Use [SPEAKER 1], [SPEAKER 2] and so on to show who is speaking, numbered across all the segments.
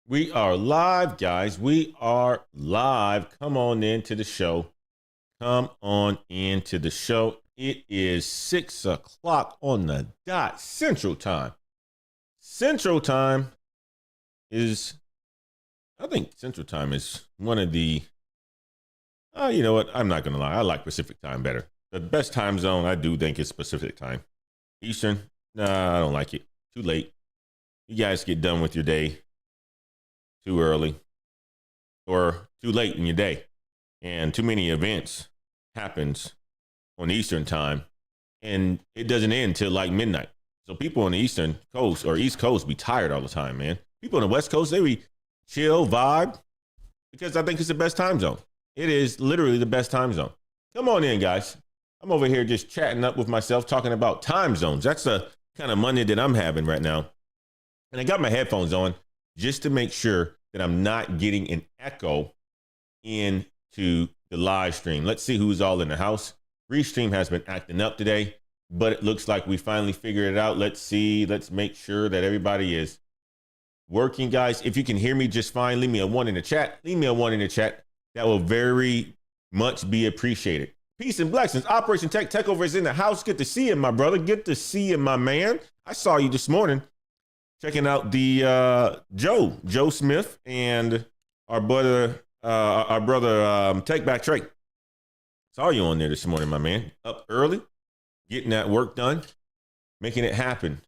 [SPEAKER 1] We are live, guys. We are live. Come on into the show. Come on into the show. It is 6 o'clock on the dot Central Time. Central Time I think Central Time is one of the, you know what? I'm not going to lie. I like Pacific Time better. The best time zone I do think is Pacific Time. Eastern, nah, I don't like it. Too late. You guys get done with your day too early or too late in your day, and too many events happens on Eastern time, and it doesn't end till like midnight. So people on the Eastern Coast or East Coast be tired all the time, man. People on the West Coast, they be chill, vibe, because I think it's the best time zone. It is literally the best time zone. Come on in, guys. I'm over here just chatting up with myself, talking about time zones. That's the kind of Monday that I'm having right now. And I got my headphones on just to make sure that I'm not getting an echo into the live stream. Let's see who's all in the house. Restream has been acting up today, but it looks like we finally figured it out. Let's see. Let's make sure that everybody is working, guys. If you can hear me just fine, leave me a 1 in the chat. Leave me a 1 in the chat. That will very much be appreciated. Peace and blessings. Operation Tech Takeover is in the house. Good to see you, my brother. Good to see you, my man. I saw you this morning checking out the Joe Smith and our brother Take Back Trey. Saw you on there this morning, my man. Up early, getting that work done, making it happen.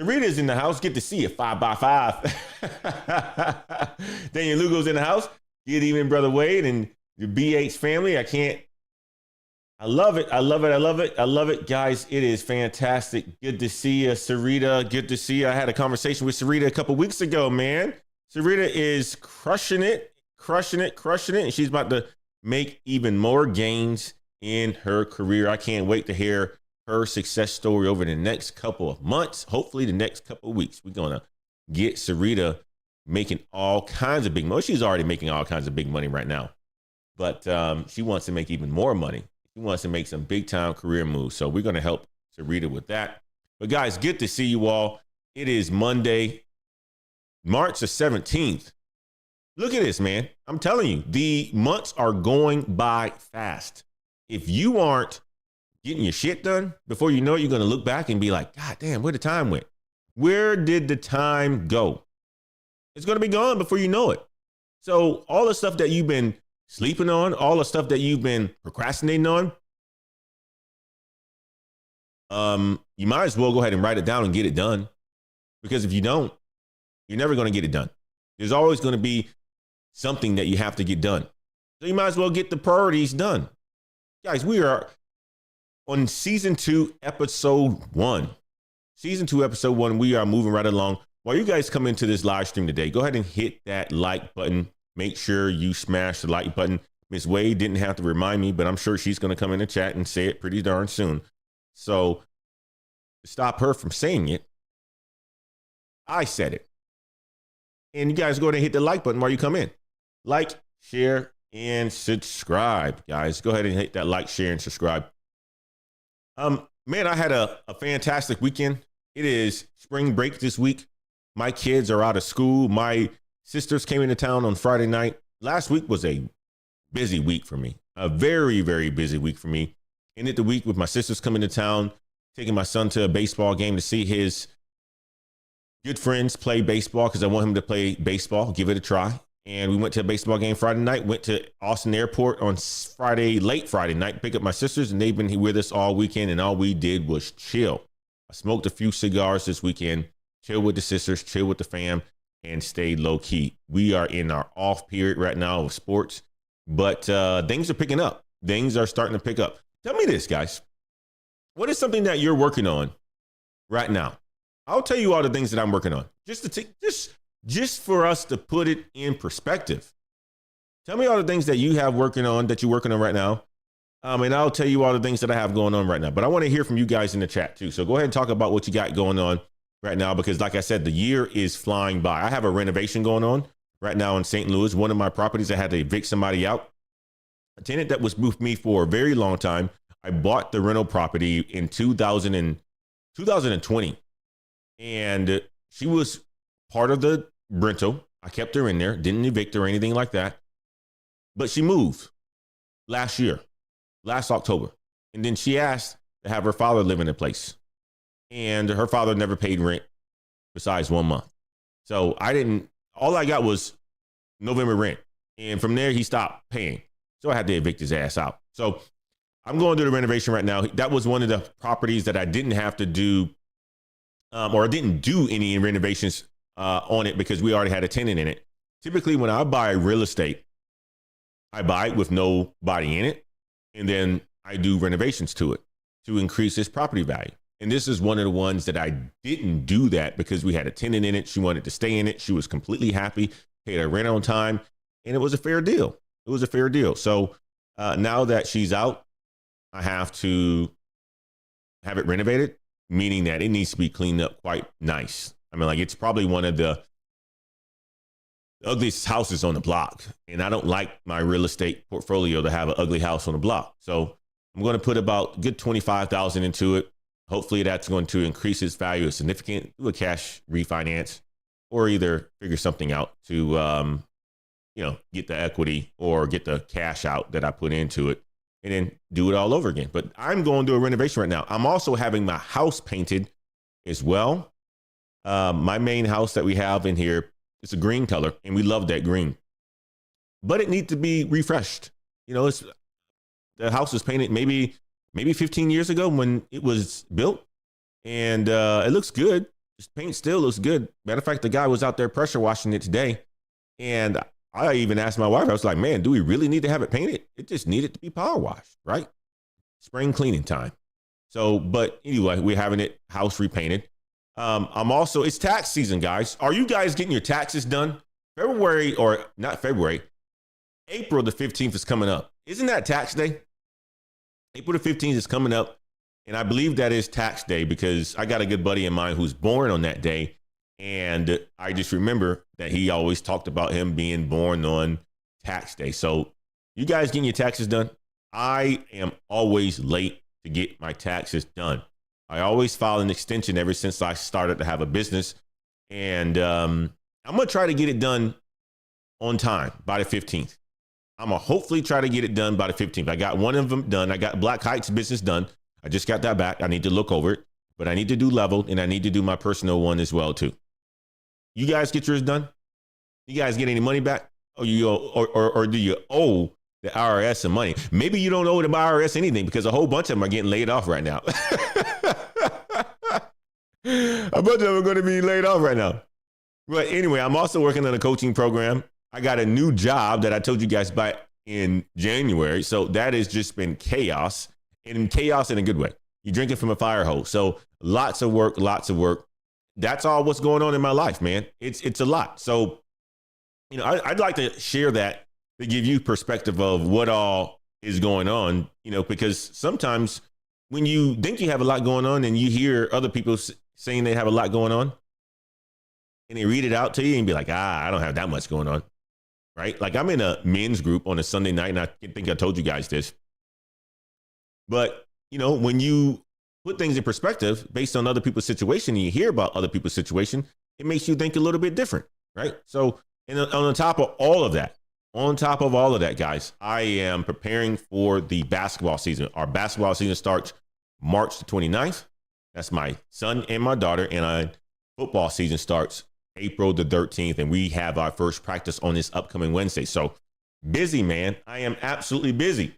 [SPEAKER 1] Sarita's in the house. Good to see you. 5x5. Daniel Lugo's in the house. Good evening, brother Wade and the BH family. I love it. I love it. I love it. I love it. Guys, it is fantastic. Good to see you, Sarita. Good to see you. I had a conversation with Sarita a couple weeks ago, man. Sarita is crushing it. And she's about to make even more gains in her career. I can't wait to hear her success story over the next couple of months. Hopefully the next couple of weeks. We're going to get Sarita making all kinds of big money. She's already making all kinds of big money right now. But she wants to make even more money. He wants to make some big time career moves. So we're going to help Sarita with that. But guys, good to see you all. It is Monday, March the 17th. Look at this, man. I'm telling you, the months are going by fast. If you aren't getting your shit done, before you know it, you're going to look back and be like, God damn, where the time went? Where did the time go? It's going to be gone before you know it. So all the stuff that you've been sleeping on, all the stuff that you've been procrastinating on, you might as well go ahead and write it down and get it done. Because if you don't, you're never going to get it done. There's always going to be something that you have to get done. So you might as well get the priorities done. Guys, we are on season 2, episode 1. Season 2, episode 1, we are moving right along. While you guys come into this live stream today, go ahead and hit that like button. Make sure you smash the like button. Miss Wade didn't have to remind me, but I'm sure she's going to come in the chat and say it pretty darn soon. So to stop her from saying it, I said it. And you guys go ahead and hit the like button while you come in. Like, share, and subscribe, guys. Go ahead and hit that like, share, and subscribe. Man, I had a fantastic weekend. It is spring break this week. My kids are out of school. My sisters came into town on Friday night. Last week was a busy week for me. A very, very busy week for me. Ended the week with my sisters coming to town, taking my son to a baseball game to see his good friends play baseball because I want him to play baseball, give it a try. And we went to a baseball game Friday night, went to Austin Airport on late Friday night, pick up my sisters, and they've been here with us all weekend, and all we did was chill. I smoked a few cigars this weekend, chill with the sisters, chill with the fam, and stay low key. We are in our off period right now of sports, but things are picking up. Things are starting to pick up. Tell me this, guys. What is something that you're working on right now? I'll tell you all the things that I'm working on. Just for us to put it in perspective. Tell me all the things that you have working on, that you're working on right now. And I'll tell you all the things that I have going on right now. But I want to hear from you guys in the chat too. So go ahead and talk about what you got going on right now, because like I said, the year is flying by. I have a renovation going on right now in St. Louis. One of my properties, I had to evict somebody out. A tenant that was with me for a very long time. I bought the rental property in 2020. And she was part of the rental. I kept her in there, didn't evict her or anything like that. But she moved last year, last October. And then she asked to have her father live in the place. And her father never paid rent besides 1 month. So all I got was November rent. And from there, he stopped paying. So I had to evict his ass out. So I'm going through the renovation right now. That was one of the properties that I didn't have to do, or I didn't do any renovations on it because we already had a tenant in it. Typically, when I buy real estate, I buy it with nobody in it, and then I do renovations to it to increase its property value. And this is one of the ones that I didn't do that because we had a tenant in it. She wanted to stay in it. She was completely happy, paid her rent on time, and it was a fair deal. It was a fair deal. So now that she's out, I have to have it renovated, meaning that it needs to be cleaned up quite nice. I mean, like, it's probably one of the ugliest houses on the block. And I don't like my real estate portfolio to have an ugly house on the block. So I'm going to put about a good $25,000 into it. Hopefully that's going to increase its value a significant, do a cash refinance, or either figure something out to, get the equity or get the cash out that I put into it and then do it all over again. But I'm going to do a renovation right now. I'm also having my house painted as well. My main house that we have in here, it's a green color and we love that green, but it needs to be refreshed. The house was painted maybe 15 years ago when it was built, and it looks good. This paint still looks good. Matter of fact, the guy was out there pressure washing it today, and I even asked my wife, I was like, man, do we really need to have it painted? It just needed to be power washed, right? Spring cleaning time. So, but anyway, we're having it house repainted. It's tax season, guys. Are you guys getting your taxes done? April the 15th is coming up. Isn't that tax day? April the 15th is coming up. And I believe that is tax day because I got a good buddy of mine who's born on that day. And I just remember that he always talked about him being born on tax day. So you guys getting your taxes done? I am always late to get my taxes done. I always file an extension ever since I started to have a business. And I'm going to try to get it done on time by the 15th. I'm going to hopefully try to get it done by the 15th. I got one of them done. I got Black Heights business done. I just got that back. I need to look over it, but I need to do level, and I need to do my personal one as well too. You guys get yours done? You guys get any money back? Or do you owe the IRS some money? Maybe you don't owe the IRS anything because a whole bunch of them are getting laid off right now. A bunch of them are going to be laid off right now. But anyway, I'm also working on a coaching program. I got a new job that I told you guys about in January. So that has just been chaos, and chaos in a good way. You're drinking from a fire hose. So lots of work. That's all what's going on in my life, man. It's a lot. So, I'd like to share that to give you perspective of what all is going on, because sometimes when you think you have a lot going on and you hear other people saying they have a lot going on and they read it out to you and be like, I don't have that much going on. Right? Like, I'm in a men's group on a Sunday night, and I think I told you guys this. But, when you put things in perspective based on other people's situation and you hear about other people's situation, it makes you think a little bit different, right? So, and on top of all of that, guys, I am preparing for the basketball season. Our basketball season starts March the 29th. That's my son and my daughter. And our football season starts April the 13th. And we have our first practice on this upcoming Wednesday. So busy, man. I am absolutely busy.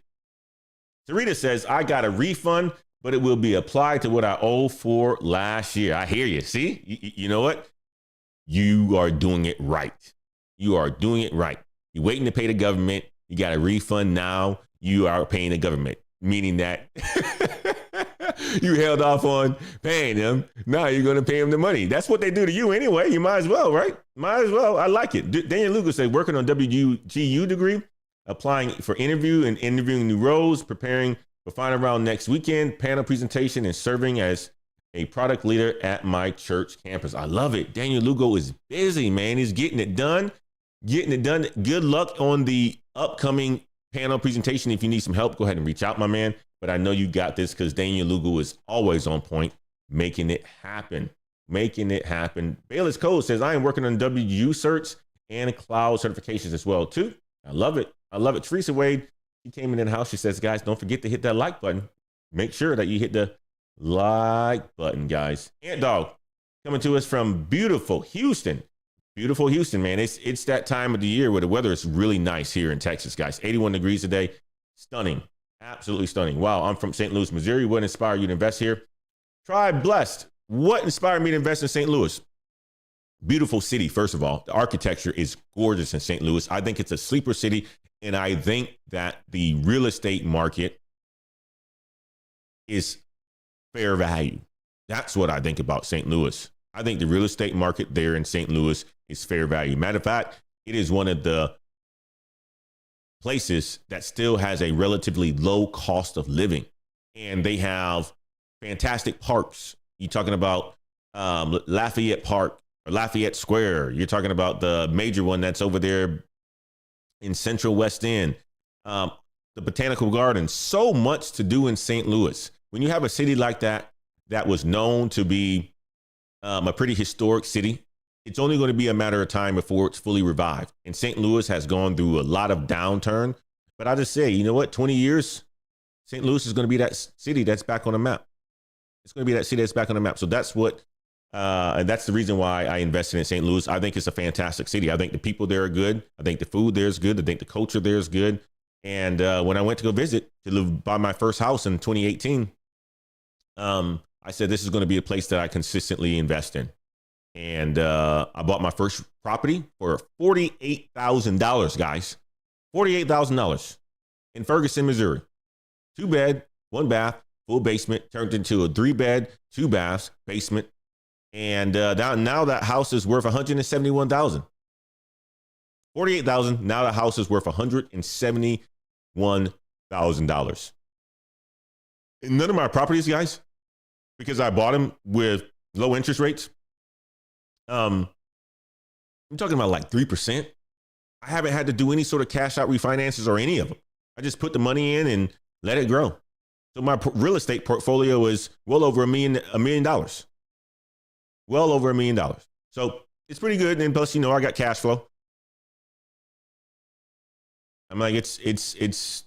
[SPEAKER 1] Sarita says, I got a refund, but it will be applied to what I owe for last year. I hear you. See, you know what? You are doing it right. You are doing it right. You're waiting to pay the government. You got a refund now. You are paying the government, meaning that you held off on paying them. Now you're going to pay them the money. That's what they do to you anyway. You might as well, right? Might as well. I like it. Daniel Lugo said, working on WGU degree, applying for interview and interviewing new roles, preparing for final round next weekend, panel presentation, and serving as a product leader at my church campus. I love it. Daniel Lugo is busy, man. He's getting it done. Good luck on the upcoming panel presentation. If you need some help, go ahead and reach out, my man. But I know you got this because Daniel Lugo is always on point, making it happen. Bayless Cole says, I am working on WGU certs and cloud certifications as well too. I love it. I love it. Teresa Wade, she came in the house. She says, guys, don't forget to hit that like button. Make sure that you hit the like button, guys. Ant Dog coming to us from beautiful Houston. Beautiful Houston, man. It's that time of the year where the weather is really nice here in Texas, guys. 81 degrees today. Stunning. Absolutely stunning. Wow, I'm from St. Louis, Missouri. What inspired you to invest here? Tribe Blessed. What inspired me to invest in St. Louis? Beautiful city, first of all. The architecture is gorgeous in St. Louis. I think it's a sleeper city, and I think that the real estate market is fair value. That's what I think about St. Louis. I think the real estate market there in St. Louis is fair value. Matter of fact, it is one of the places that still has a relatively low cost of living. And they have fantastic parks. You're talking about Lafayette Park or Lafayette Square. You're talking about the major one that's over there in Central West End, the Botanical Gardens. So much to do in St. Louis. When you have a city like that, that was known to be a pretty historic city, it's only going to be a matter of time before it's fully revived. And St. Louis has gone through a lot of downturn. But I just say, you know what, 20 years, St. Louis is going to be that city that's back on the map. It's going to be that city that's back on the map. So that's what, and that's the reason why I invested in St. Louis. I think it's a fantastic city. I think the people there are good. I think the food there is good. I think the culture there is good. And when I went to go visit to buy my first house in 2018, I said, this is going to be a place that I consistently invest in. And I bought my first property for $48,000, guys. $48,000 in Ferguson, Missouri. 2 bed, 1 bath, full basement, turned into a 3-bed, 2 baths, basement. And now that house is worth $171,000. $48,000. Now the house is worth $171,000. And none of my properties, guys, because I bought them with low interest rates. I'm talking about like 3%. I haven't had to do any sort of cash out refinances or any of them. I just put the money in and let it grow. So my real estate portfolio is well over $1 million. Well over $1 million. So it's pretty good. And plus, you know, I got cash flow. I'm like, it's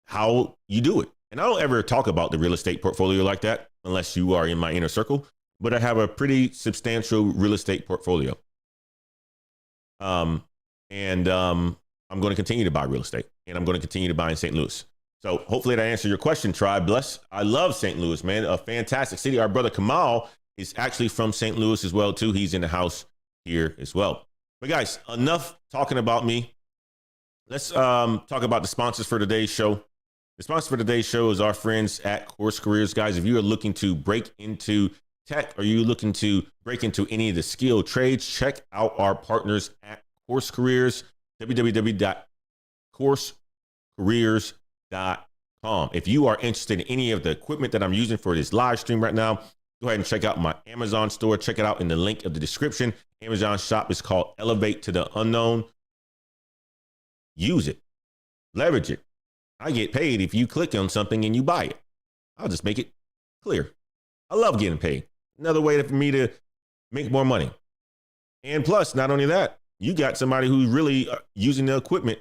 [SPEAKER 1] how you do it. And I don't ever talk about the real estate portfolio like that unless you are in my inner circle. But I have a pretty substantial real estate portfolio. I'm going to continue to buy real estate, and I'm going to continue to buy in St. Louis. So hopefully that answered your question, Tribe Bless. I love St. Louis, man. A fantastic city. Our brother Kamal is actually from St. Louis as well, too. He's in the house here as well. But guys, enough talking about me. Let's talk about the sponsors for today's show. The sponsor for today's show is our friends at Course Careers. Guys, if you are looking to break into tech, or you looking to break into any of the skilled trades, check out our partners at Course Careers, www.coursecareers.com. If you are interested in any of the equipment that I'm using for this live stream right now, go ahead and check out my Amazon store. Check it out in the link of the description. Amazon shop is called Elevate to the Unknown. Use it. Leverage it. I get paid if you click on something and you buy it. I'll just make it clear. I love getting paid. Another way for me to make more money. And plus, not only that, you got somebody who's really using the equipment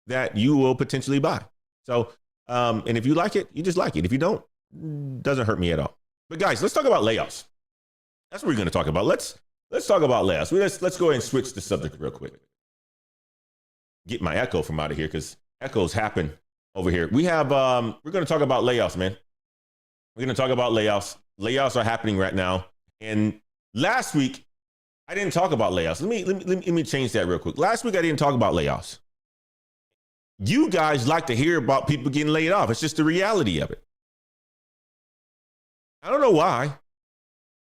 [SPEAKER 1] that you will potentially buy. So, and if you like it, you just like it. If you don't, it doesn't hurt me at all. But guys, let's talk about layoffs. That's what we're going to talk about. Let's talk about layoffs. Let's go ahead and switch the subject real quick. Get my echo from out of here because echoes happen over here. We have, we're going to talk about layoffs, man. We're going to talk about layoffs. Layoffs are happening right now. And last week, I didn't talk about layoffs. Let me change that real quick. Last week, I didn't talk about layoffs. You guys like to hear about people getting laid off. It's just the reality of it. I don't know why.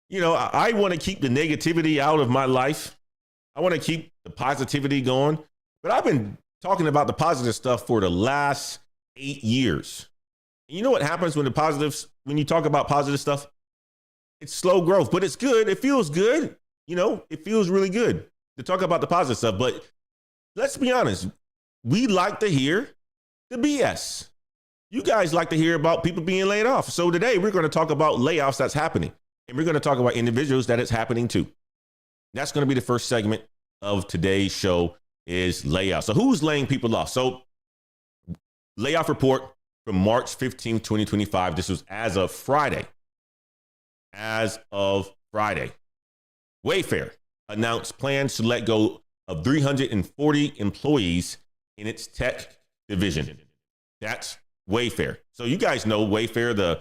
[SPEAKER 1] You know, I want to keep the negativity out of my life. I want to keep the positivity going. But I've been talking about the positive stuff for the last 8 years. And you know what happens when you talk about positive stuff? It's slow growth, but it's good. It feels good. You know, it feels really good to talk about the positive stuff. But let's be honest. We like to hear the BS. You guys like to hear about people being laid off. So today we're going to talk about layoffs that's happening. And we're going to talk about individuals that it's happening to. That's going to be the first segment. of today's show is layoffs. So who's laying people off? So layoff report from March 15th, 2025. This was as of Friday. As of Friday, Wayfair announced plans to let go of 340 employees in its tech division. That's Wayfair. So you guys know Wayfair, the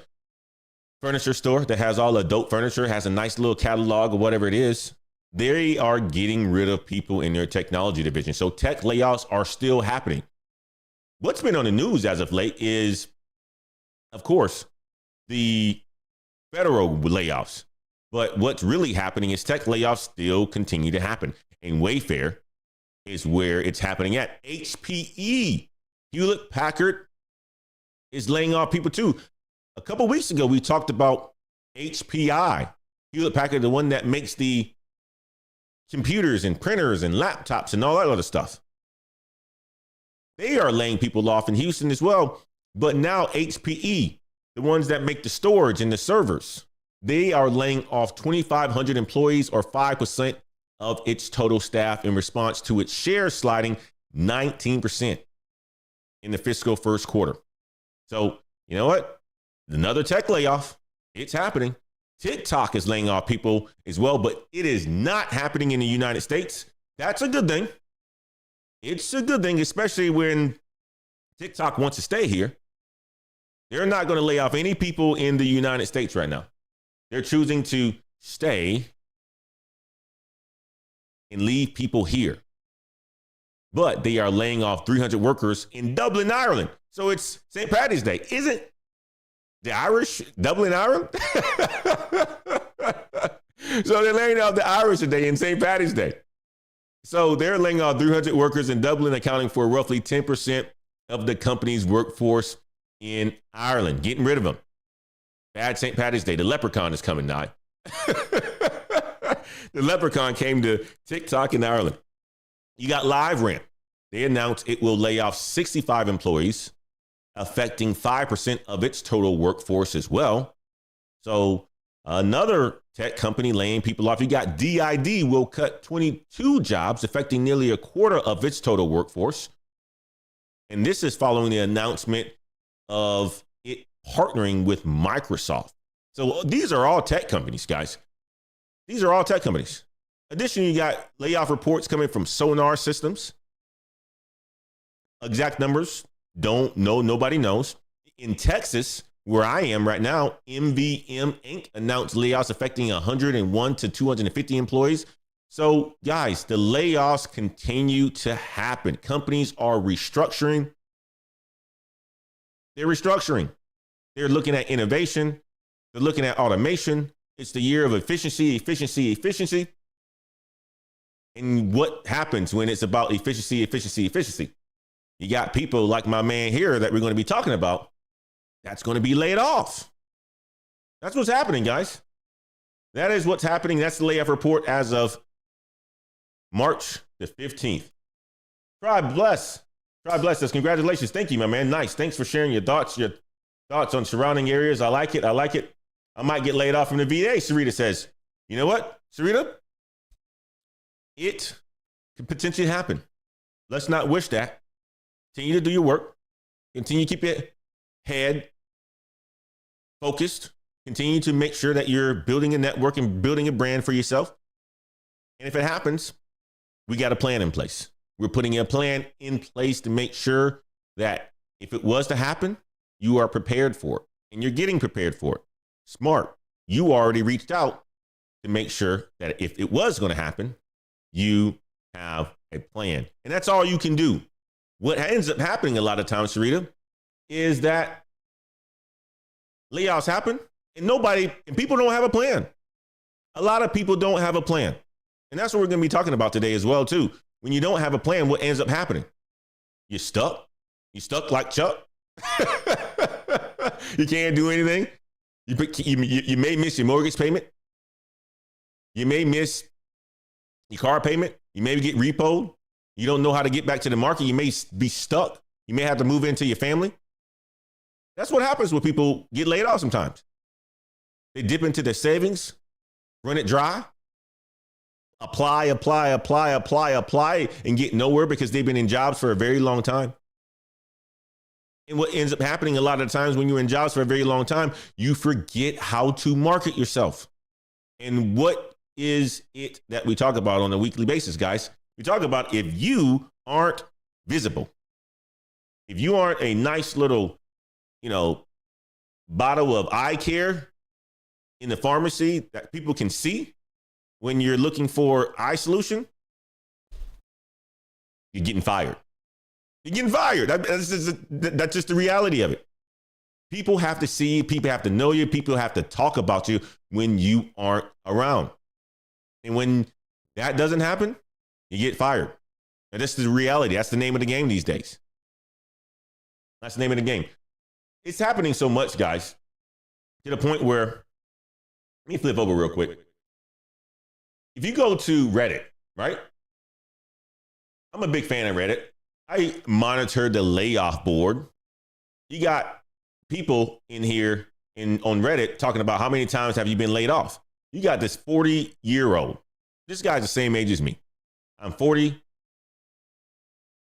[SPEAKER 1] furniture store that has all the dope furniture, has a nice little catalog or whatever it is. They are getting rid of people in their technology division. So tech layoffs are still happening. What's been on the news as of late is, of course, the federal layoffs. But what's really happening is tech layoffs still continue to happen. And Wayfair is where it's happening at. HPE, Hewlett Packard, is laying off people too. A couple of weeks ago, we talked about HPI, Hewlett Packard, the one that makes the computers and printers and laptops and all that other stuff. They are laying people off in Houston as well. But now HPE, the ones that make the storage and the servers, they are laying off 2,500 employees, or 5% of its total staff, in response to its shares sliding 19% in the fiscal first quarter. So, you know what? Another tech layoff. It's happening. TikTok is laying off people as well, but it is not happening in the United States. That's a good thing. It's a good thing, especially when TikTok wants to stay here. They're not going to lay off any people in the United States right now. They're choosing to stay and leave people here. But they are laying off 300 workers in Dublin, Ireland. So it's St. Paddy's Day. Isn't the Irish Dublin, Ireland? So they're laying off the Irish today in St. Paddy's Day. So they're laying off 300 workers in Dublin, accounting for roughly 10% of the company's workforce in Ireland, getting rid of them. Bad St. Paddy's Day. The leprechaun is coming now. The leprechaun came to TikTok in Ireland. You got LiveRamp. They announced it will lay off 65 employees, affecting 5% of its total workforce as well. So another tech company laying people off. You got DID will cut 22 jobs, affecting nearly a quarter of its total workforce. And this is following the announcement of it partnering with Microsoft. So these are all tech companies, guys. These are all tech companies. Additionally, you got layoff reports coming from Sonar Systems. Exact numbers, don't know, nobody knows. In Texas, where I am right now, MVM Inc. announced layoffs affecting 101 to 250 employees. So guys, the layoffs continue to happen. Companies are restructuring. They're restructuring. They're looking at innovation. They're looking at automation. It's the year of efficiency, efficiency, efficiency. And what happens when it's about efficiency, efficiency, efficiency? You got people like my man here that we're going to be talking about that's going to be laid off. That's what's happening, guys. That is what's happening. That's the layoff report as of March the 15th. Try bless us. Congratulations. Thank you, my man. Nice. Thanks for sharing your thoughts on surrounding areas. I like it. I like it. I might get laid off from the VA, Sarita says. You know what, Sarita? It could potentially happen. Let's not wish that. Continue to do your work. Continue to keep your head focused. Continue to make sure that you're building a network and building a brand for yourself. And if it happens, we got a plan in place. We're putting a plan in place to make sure that if it was to happen, you are prepared for it. And you're getting prepared for it. Smart. You already reached out to make sure that if it was going to happen, you have a plan. And that's all you can do. What ends up happening a lot of times, Sarita, is that layoffs happen and people don't have a plan. A lot of people don't have a plan. And that's what we're going to be talking about today as well, too. When you don't have a plan, what ends up happening? You're stuck. You're stuck like Chuck. You can't do anything. You may miss your mortgage payment. You may miss your car payment. You may get repoed. You don't know how to get back to the market. You may be stuck. You may have to move into your family. That's what happens when people get laid off sometimes. They dip into their savings, run it dry. apply, and get nowhere because they've been in jobs for a very long time. And what ends up happening a lot of times when you're in jobs for a very long time, you forget how to market yourself. And what is it that we talk about on a weekly basis, guys? We talk about if you aren't visible, if you aren't a nice little, bottle of eye care in the pharmacy that people can see when you're looking for eye solution, you're getting fired. You're getting fired. That's just the reality of it. People have to see you. People have to know you. People have to talk about you when you aren't around. And when that doesn't happen, you get fired. And that's the reality. That's the name of the game these days. That's the name of the game. It's happening so much, guys, to the point where, let me flip over real quick. If you go to Reddit, right? I'm a big fan of Reddit. I monitor the layoff board. You got people in here on Reddit talking about how many times have you been laid off. You got this 40-year-old. This guy's the same age as me. I'm 40.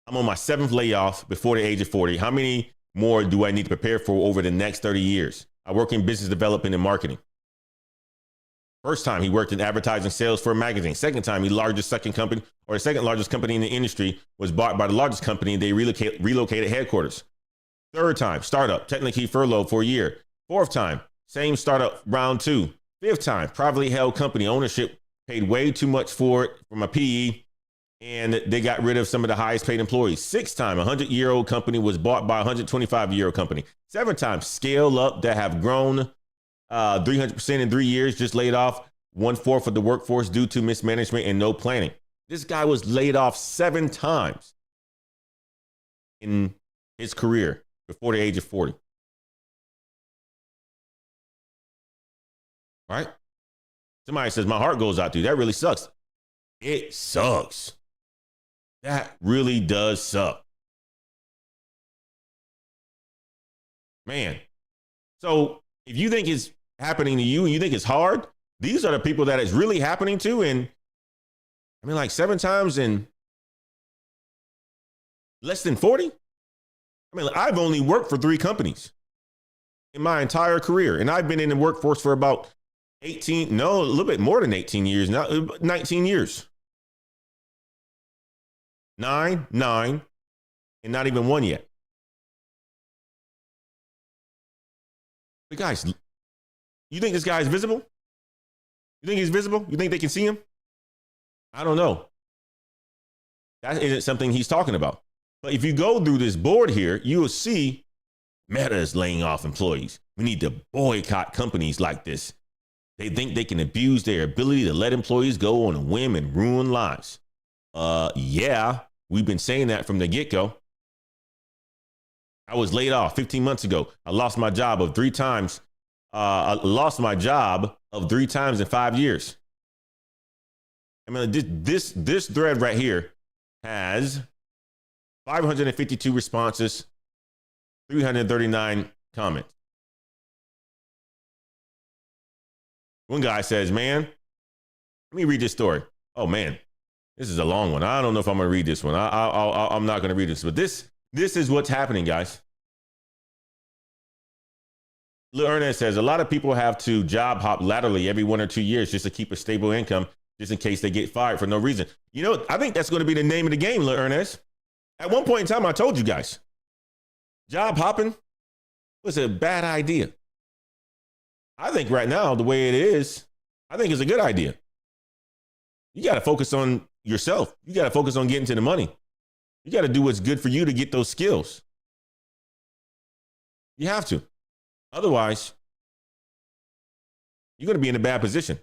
[SPEAKER 1] I'm on my 7th layoff before the age of 40. How many more do I need to prepare for over the next 30 years? I work in business development and marketing. First time he worked in advertising sales for a magazine. Second time, the second largest company in the industry was bought by the largest company and they relocated headquarters. Third time, startup, technically furloughed for a year. Fourth time, same startup, round 2. Fifth time, privately held company, ownership paid way too much for it from a PE and they got rid of some of the highest paid employees. Sixth time, a 100-year-old company was bought by a 125-year-old company. Seventh time, scale up that have grown 300% in 3 years, just laid off 1/4 of the workforce due to mismanagement and no planning. This guy was laid off 7 times in his career before the age of 40. Right? Somebody says, my heart goes out to you. That really sucks. It sucks. That really does suck. Man. So if you think it's happening to you and you think it's hard, these are the people that it's really happening to. And I mean, like 7 times in less than 40. I mean, I've only worked for 3 companies in my entire career. And I've been in the workforce for about a little bit more than 18 years now, 19 years. 9, and not even 1 yet. But guys, you think this guy is visible? You think he's visible? You think they can see him? I don't know. That isn't something he's talking about. But if you go through this board here, you will see Meta is laying off employees. We need to boycott companies like this. They think they can abuse their ability to let employees go on a whim and ruin lives. Yeah, we've been saying that from the get-go. I was laid off 15 months ago. I lost my job of 3 times. I lost my job of 3 times in 5 years. I mean, this thread right here has 552 responses, 339 comments. One guy says, man, let me read this story. Oh, man, this is a long one. I don't know if I'm going to read this one. I'm not going to read this. But this is what's happening, guys. Lil Ernest says, a lot of people have to job hop laterally every 1 or 2 years just to keep a stable income, just in case they get fired for no reason. You know, I think that's going to be the name of the game, Lil Ernest. At one point in time, I told you guys, job hopping was a bad idea. I think right now, the way it is, I think it's a good idea. You got to focus on yourself. You got to focus on getting to the money. You got to do what's good for you to get those skills. You have to. Otherwise, you're going to be in a bad position.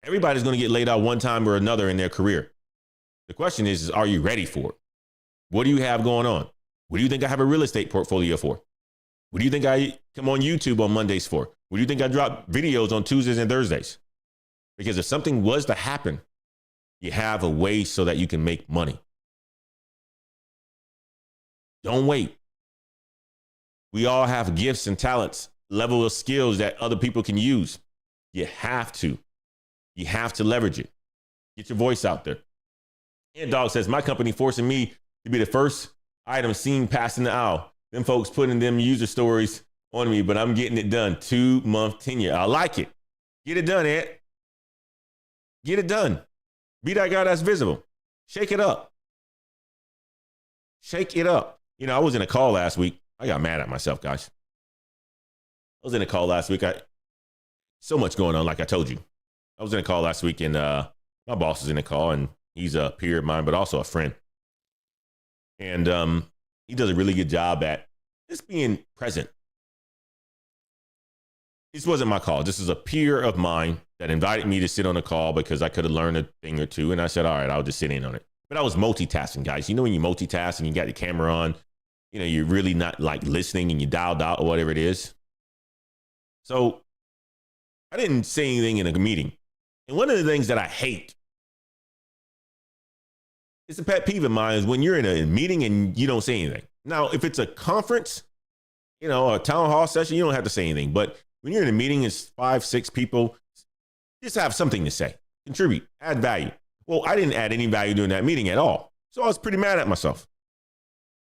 [SPEAKER 1] Everybody's going to get laid out one time or another in their career. The question is, are you ready for it? What do you have going on? What do you think I have a real estate portfolio for? What do you think I come on YouTube on Mondays for? What do you think I drop videos on Tuesdays and Thursdays? Because if something was to happen, you have a way so that you can make money. Don't wait. We all have gifts and talents, level of skills that other people can use. You have to. You have to leverage it. Get your voice out there. And Dog says, my company forcing me to be the first item seen passing the aisle. Them folks putting them user stories on me, but I'm getting it done. 2-month tenure. I like it. Get it done, Ed. Get it done. Be that guy that's visible. Shake it up. Shake it up. You know, I was in a call last week. I got mad at myself, guys. I was in a call last week. So much going on, like I told you. I was in a call last week, and my boss is in a call, and he's a peer of mine, but also a friend. And he does a really good job at just being present. This wasn't my call. This is a peer of mine that invited me to sit on a call because I could have learned a thing or two. And I said, all right, I'll just sit in on it. But I was multitasking, guys. You know, when you multitask and you got the camera on, you know, you're really not like listening and you dialed out or whatever it is. So I didn't say anything in a meeting. And one of the things that I hate, it's a pet peeve of mine, is when you're in a meeting and you don't say anything. Now, if it's a conference, you know, a town hall session, you don't have to say anything. But when you're in a meeting, it's 5-6 people, just have something to say, contribute, add value. Well, I didn't add any value during that meeting at all. So I was pretty mad at myself.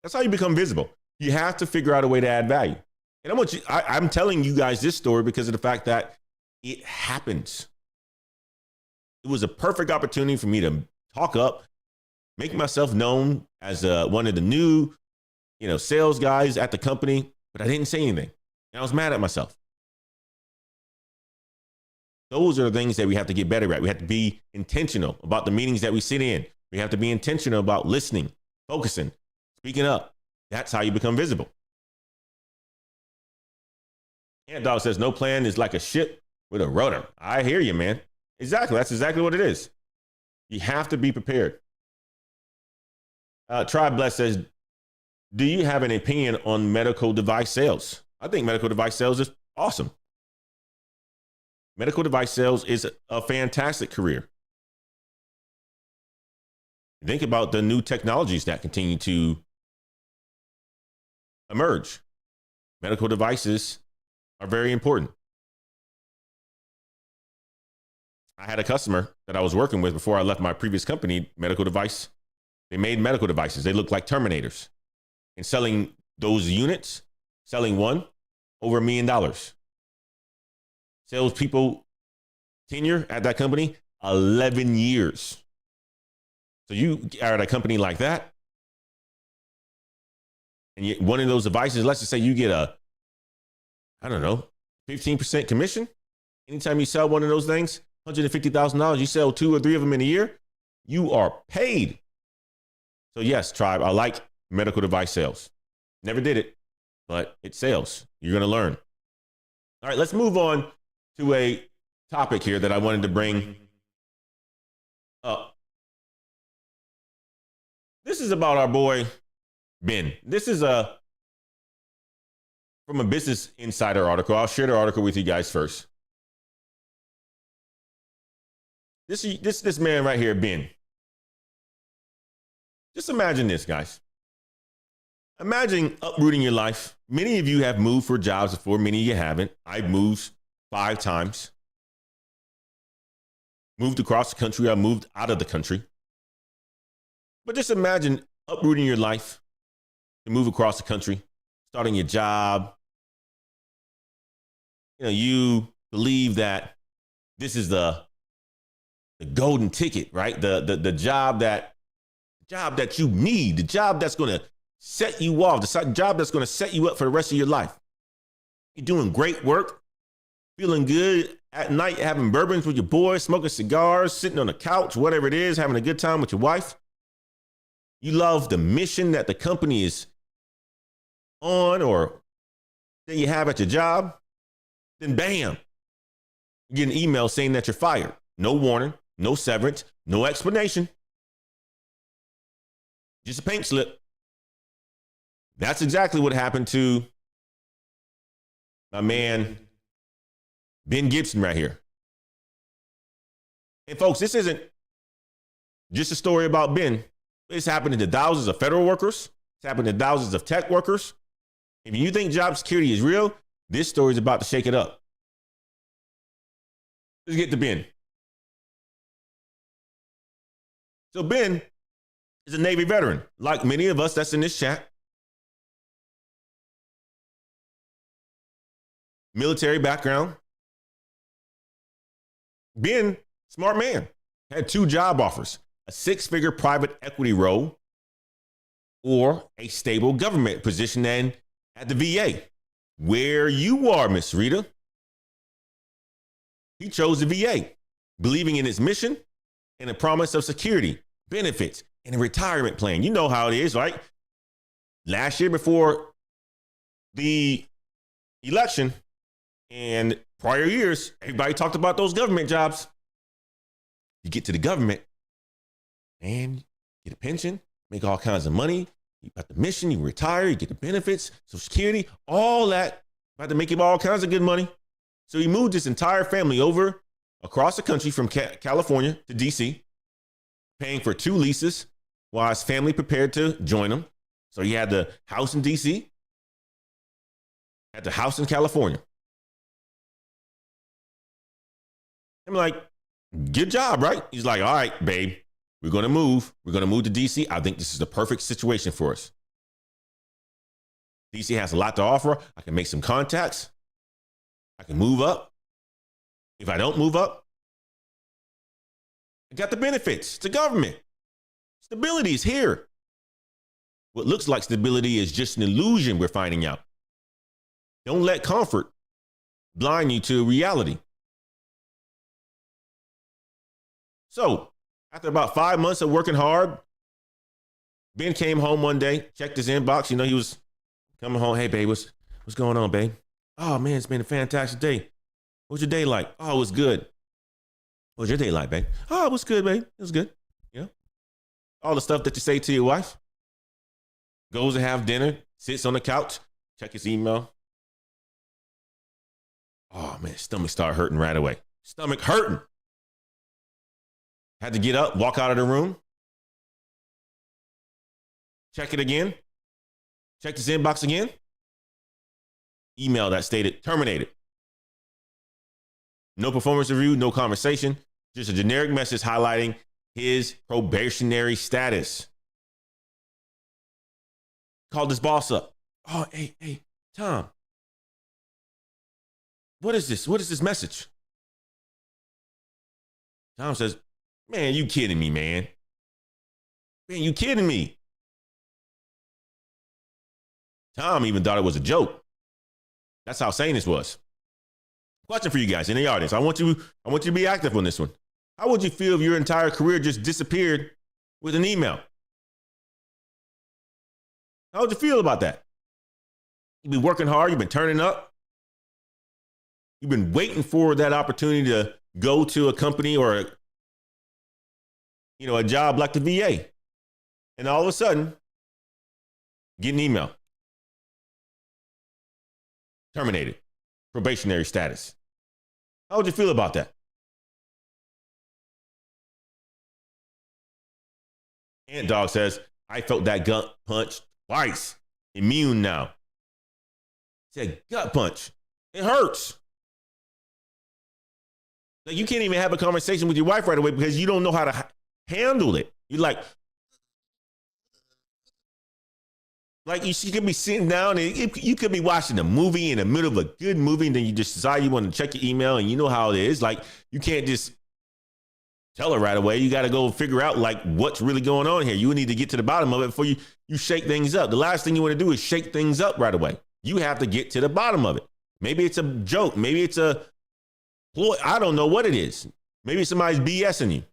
[SPEAKER 1] That's how you become visible. You have to figure out a way to add value. And I'm telling you guys this story because of the fact that it happens. It was a perfect opportunity for me to talk up, make myself known as one of the new, sales guys at the company, but I didn't say anything. And I was mad at myself. Those are the things that we have to get better at. We have to be intentional about the meetings that we sit in. We have to be intentional about listening, focusing, speaking up. That's how you become visible. Ant Dog says, no plan is like a ship with a rudder. I hear you, man. Exactly. That's exactly what it is. You have to be prepared. Tribe Bless says, do you have an opinion on medical device sales? I think medical device sales is awesome. Medical device sales is a fantastic career. Think about the new technologies that continue to emerge. Medical devices are very important. I had a customer that I was working with before I left my previous company, medical device. They made medical devices. They looked like Terminators. And selling those units, selling one, over $1 million. Salespeople tenure at that company, 11 years. So you are at a company like that, and one of those devices, let's just say you get a, 15% commission. Anytime you sell one of those things, $150,000, you sell 2 or 3 of them in a year, you are paid. So yes, Tribe, I like medical device sales. Never did it, but it's sales. You're going to learn. All right, let's move on to a topic here that I wanted to bring up. This is about our boy, Ben. This is from a Business Insider article. I'll share the article with you guys first. This man right here, Ben. Just imagine this, guys. Imagine uprooting your life. Many of you have moved for jobs before. Many of you haven't. I've moved 5 times. Moved across the country. I moved out of the country. But just imagine uprooting your life to move across the country, starting your job. You believe that this is the golden ticket, right? The job that you need, the job that's going to set you off, the job that's going to set you up for the rest of your life. You're doing great work, feeling good at night, having bourbons with your boys, smoking cigars, sitting on the couch, whatever it is, having a good time with your wife. You love the mission that the company is on or that you have at your job. Then bam, you get an email saying that you're fired. No warning, no severance, no explanation. Just a pink slip. That's exactly what happened to my man, Ben Gibson right here. And folks, this isn't just a story about Ben. It's happening to thousands of federal workers. It's happening to thousands of tech workers. If you think job security is real, this story is about to shake it up. Let's get to Ben. So Ben is a Navy veteran, like many of us that's in this chat. Military background. Ben, smart man, had 2 job offers, a 6-figure private equity role or a stable government position and at the VA. Where you are, Miss Rita. He chose the VA, believing in its mission and the promise of security, benefits, and a retirement plan. You know how it is, right? Last year before the election and prior years, everybody talked about those government jobs. You get to the government and get a pension, make all kinds of money. You got the mission, you retire, you get the benefits, Social Security, all that. About to make him all kinds of good money. So he moved his entire family over across the country from California to DC, paying for 2 leases while his family prepared to join him. So he had the house in DC, had the house in California. I'm like, good job, right? He's like, all right, babe, we're going to move. We're going to move to DC. I think this is the perfect situation for us. DC has a lot to offer. I can make some contacts. I can move up. If I don't move up, I got the benefits. It's the government. Stability is here. What looks like stability is just an illusion, we're finding out. Don't let comfort blind you to reality. So, after about 5 months of working hard, Ben came home one day, checked his inbox. You know, he was coming home. Hey, babe, what's going on, babe? Oh, man, it's been a fantastic day. What's your day like? Oh, it was good. What's your day like, babe? Oh, it was good, babe. It was good. You know, all the stuff that you say to your wife. Goes to have dinner, sits on the couch, check his email. Oh, man, stomach started hurting right away. Stomach hurting. Had to get up, walk out of the room. Check it again. Check his inbox again. Email that stated terminated. No performance review, no conversation. Just a generic message highlighting his probationary status. Called his boss up. Oh, hey, Tom. What is this? What is this message? Tom says, man, you kidding me, man. Man, you kidding me. Tom even thought it was a joke. That's how sane this was. Question for you guys in the audience. I want you to be active on this one. How would you feel if your entire career just disappeared with an email? How would you feel about that? You've been working hard. You've been turning up. You've been waiting for that opportunity to go to a company or a job like the VA. And all of a sudden, get an email. Terminated. Probationary status. How would you feel about that? Ant Dog says, I felt that gut punch twice. Immune now. Said gut punch. It hurts. Like you can't even have a conversation with your wife right away because you don't know how to handle it. You're like you could be sitting down and you could be watching a movie in the middle of a good movie and then you just decide you want to check your email and you know how it is. Like you can't just tell her right away. You got to go figure out like what's really going on here. You need to get to the bottom of it before you shake things up. The last thing you want to do is shake things up right away. You have to get to the bottom of it. Maybe it's a joke. Maybe it's a ploy. I don't know what it is. Maybe somebody's BSing you.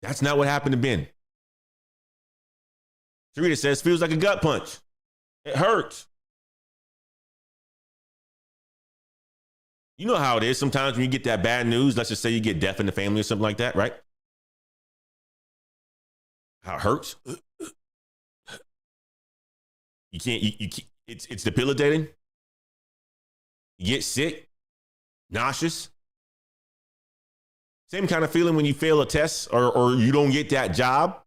[SPEAKER 1] That's not what happened to Ben. Sarita says, feels like a gut punch. It hurts. You know how it is. Sometimes when you get that bad news, let's just say you get death in the family or something like that, right? How it hurts. You can't, it's debilitating. You get sick, nauseous. Same kind of feeling when you fail a test or you don't get that job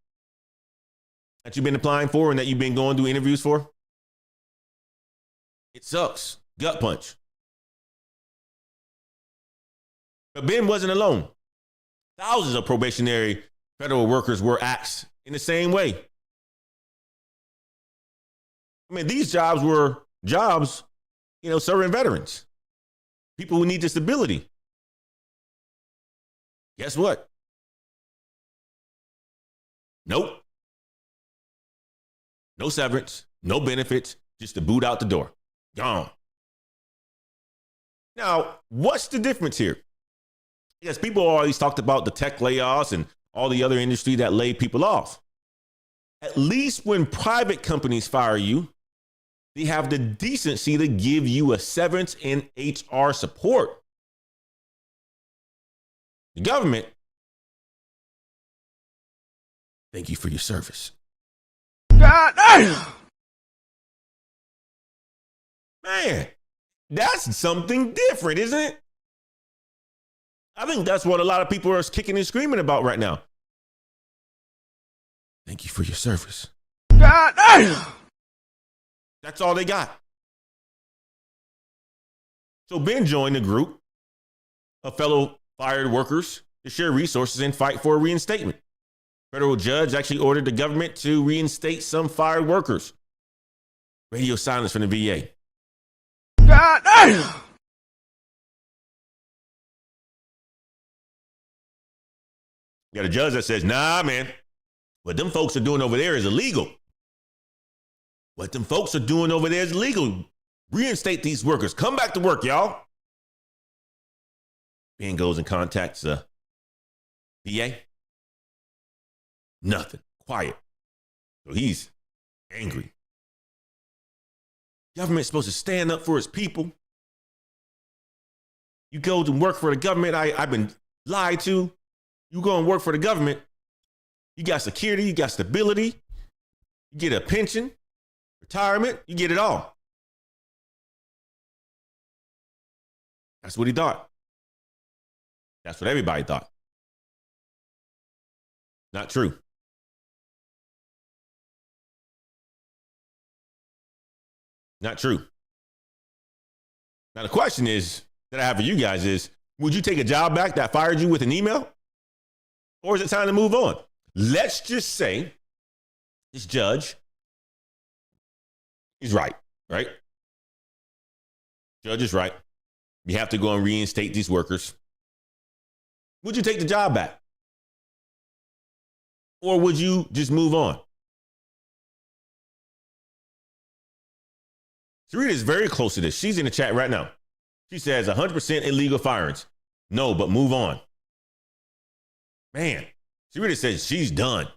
[SPEAKER 1] that you've been applying for and that you've been going through interviews for. It sucks. Gut punch. But Ben wasn't alone. Thousands of probationary federal workers were axed in the same way. I mean, these jobs were jobs, serving veterans, people who need the stability. Guess what? Nope. No severance, no benefits, just to boot out the door. Gone. Now, what's the difference here? Yes, people always talked about the tech layoffs and all the other industry that laid people off. At least when private companies fire you, they have the decency to give you a severance and HR support. The government, thank you for your service. God damn! Man, that's something different, isn't it? I think that's what a lot of people are kicking and screaming about right now. Thank you for your service. God damn! That's all they got. So Ben joined a group of fellow fired workers to share resources and fight for a reinstatement. Federal judge actually ordered the government to reinstate some fired workers. Radio silence from the VA. God damn! You got a judge that says, nah, man, what them folks are doing over there is illegal. What them folks are doing over there is illegal. Reinstate these workers. Come back to work, y'all. Ben goes and contacts the VA. Nothing. Quiet. So he's angry. Government's supposed to stand up for its people. You go to work for the government. I've been lied to. You go and work for the government. You got security. You got stability. You get a pension, retirement. You get it all. That's what he thought. That's what everybody thought. Not true. Not true. Now, the question is that I have for you guys is, would you take a job back that fired you with an email? Or is it time to move on? Let's just say this judge is right? Judge is right. You have to go and reinstate these workers. Would you take the job back? Or would you just move on? Sarita is very close to this. She's in the chat right now. She says 100% illegal firings. No, but move on. Man, Sarita says she's done.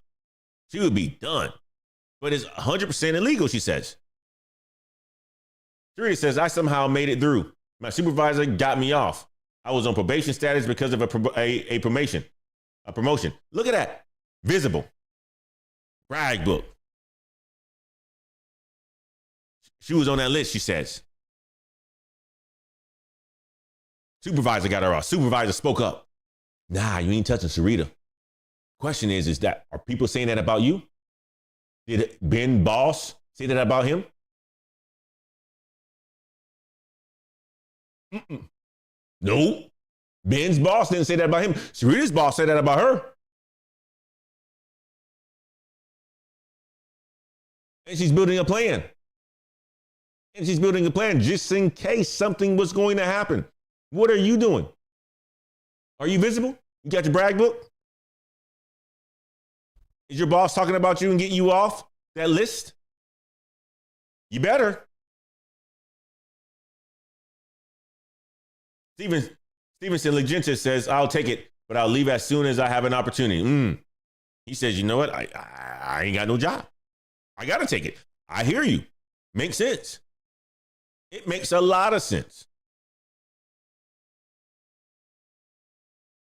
[SPEAKER 1] She would be done. But it's 100% illegal, she says. Sarita says, I somehow made it through. My supervisor got me off. I was on probation status because of a promotion. Look at that. Visible. Brag book. She was on that list, she says. Supervisor got her off. Supervisor spoke up. Nah, you ain't touching Sarita. Question is that, are people saying that about you? Did Ben Boss say that about him? No. Ben's boss didn't say that about him. Sarita's boss said that about her. And she's building a plan. Just in case something was going to happen. What are you doing? Are you visible? You got your brag book? Is your boss talking about you and getting you off that list? You better. Stevenson Legenta says, I'll take it, but I'll leave as soon as I have an opportunity. He says, you know what? I ain't got no job. I got to take it. I hear you. Makes sense. It makes a lot of sense.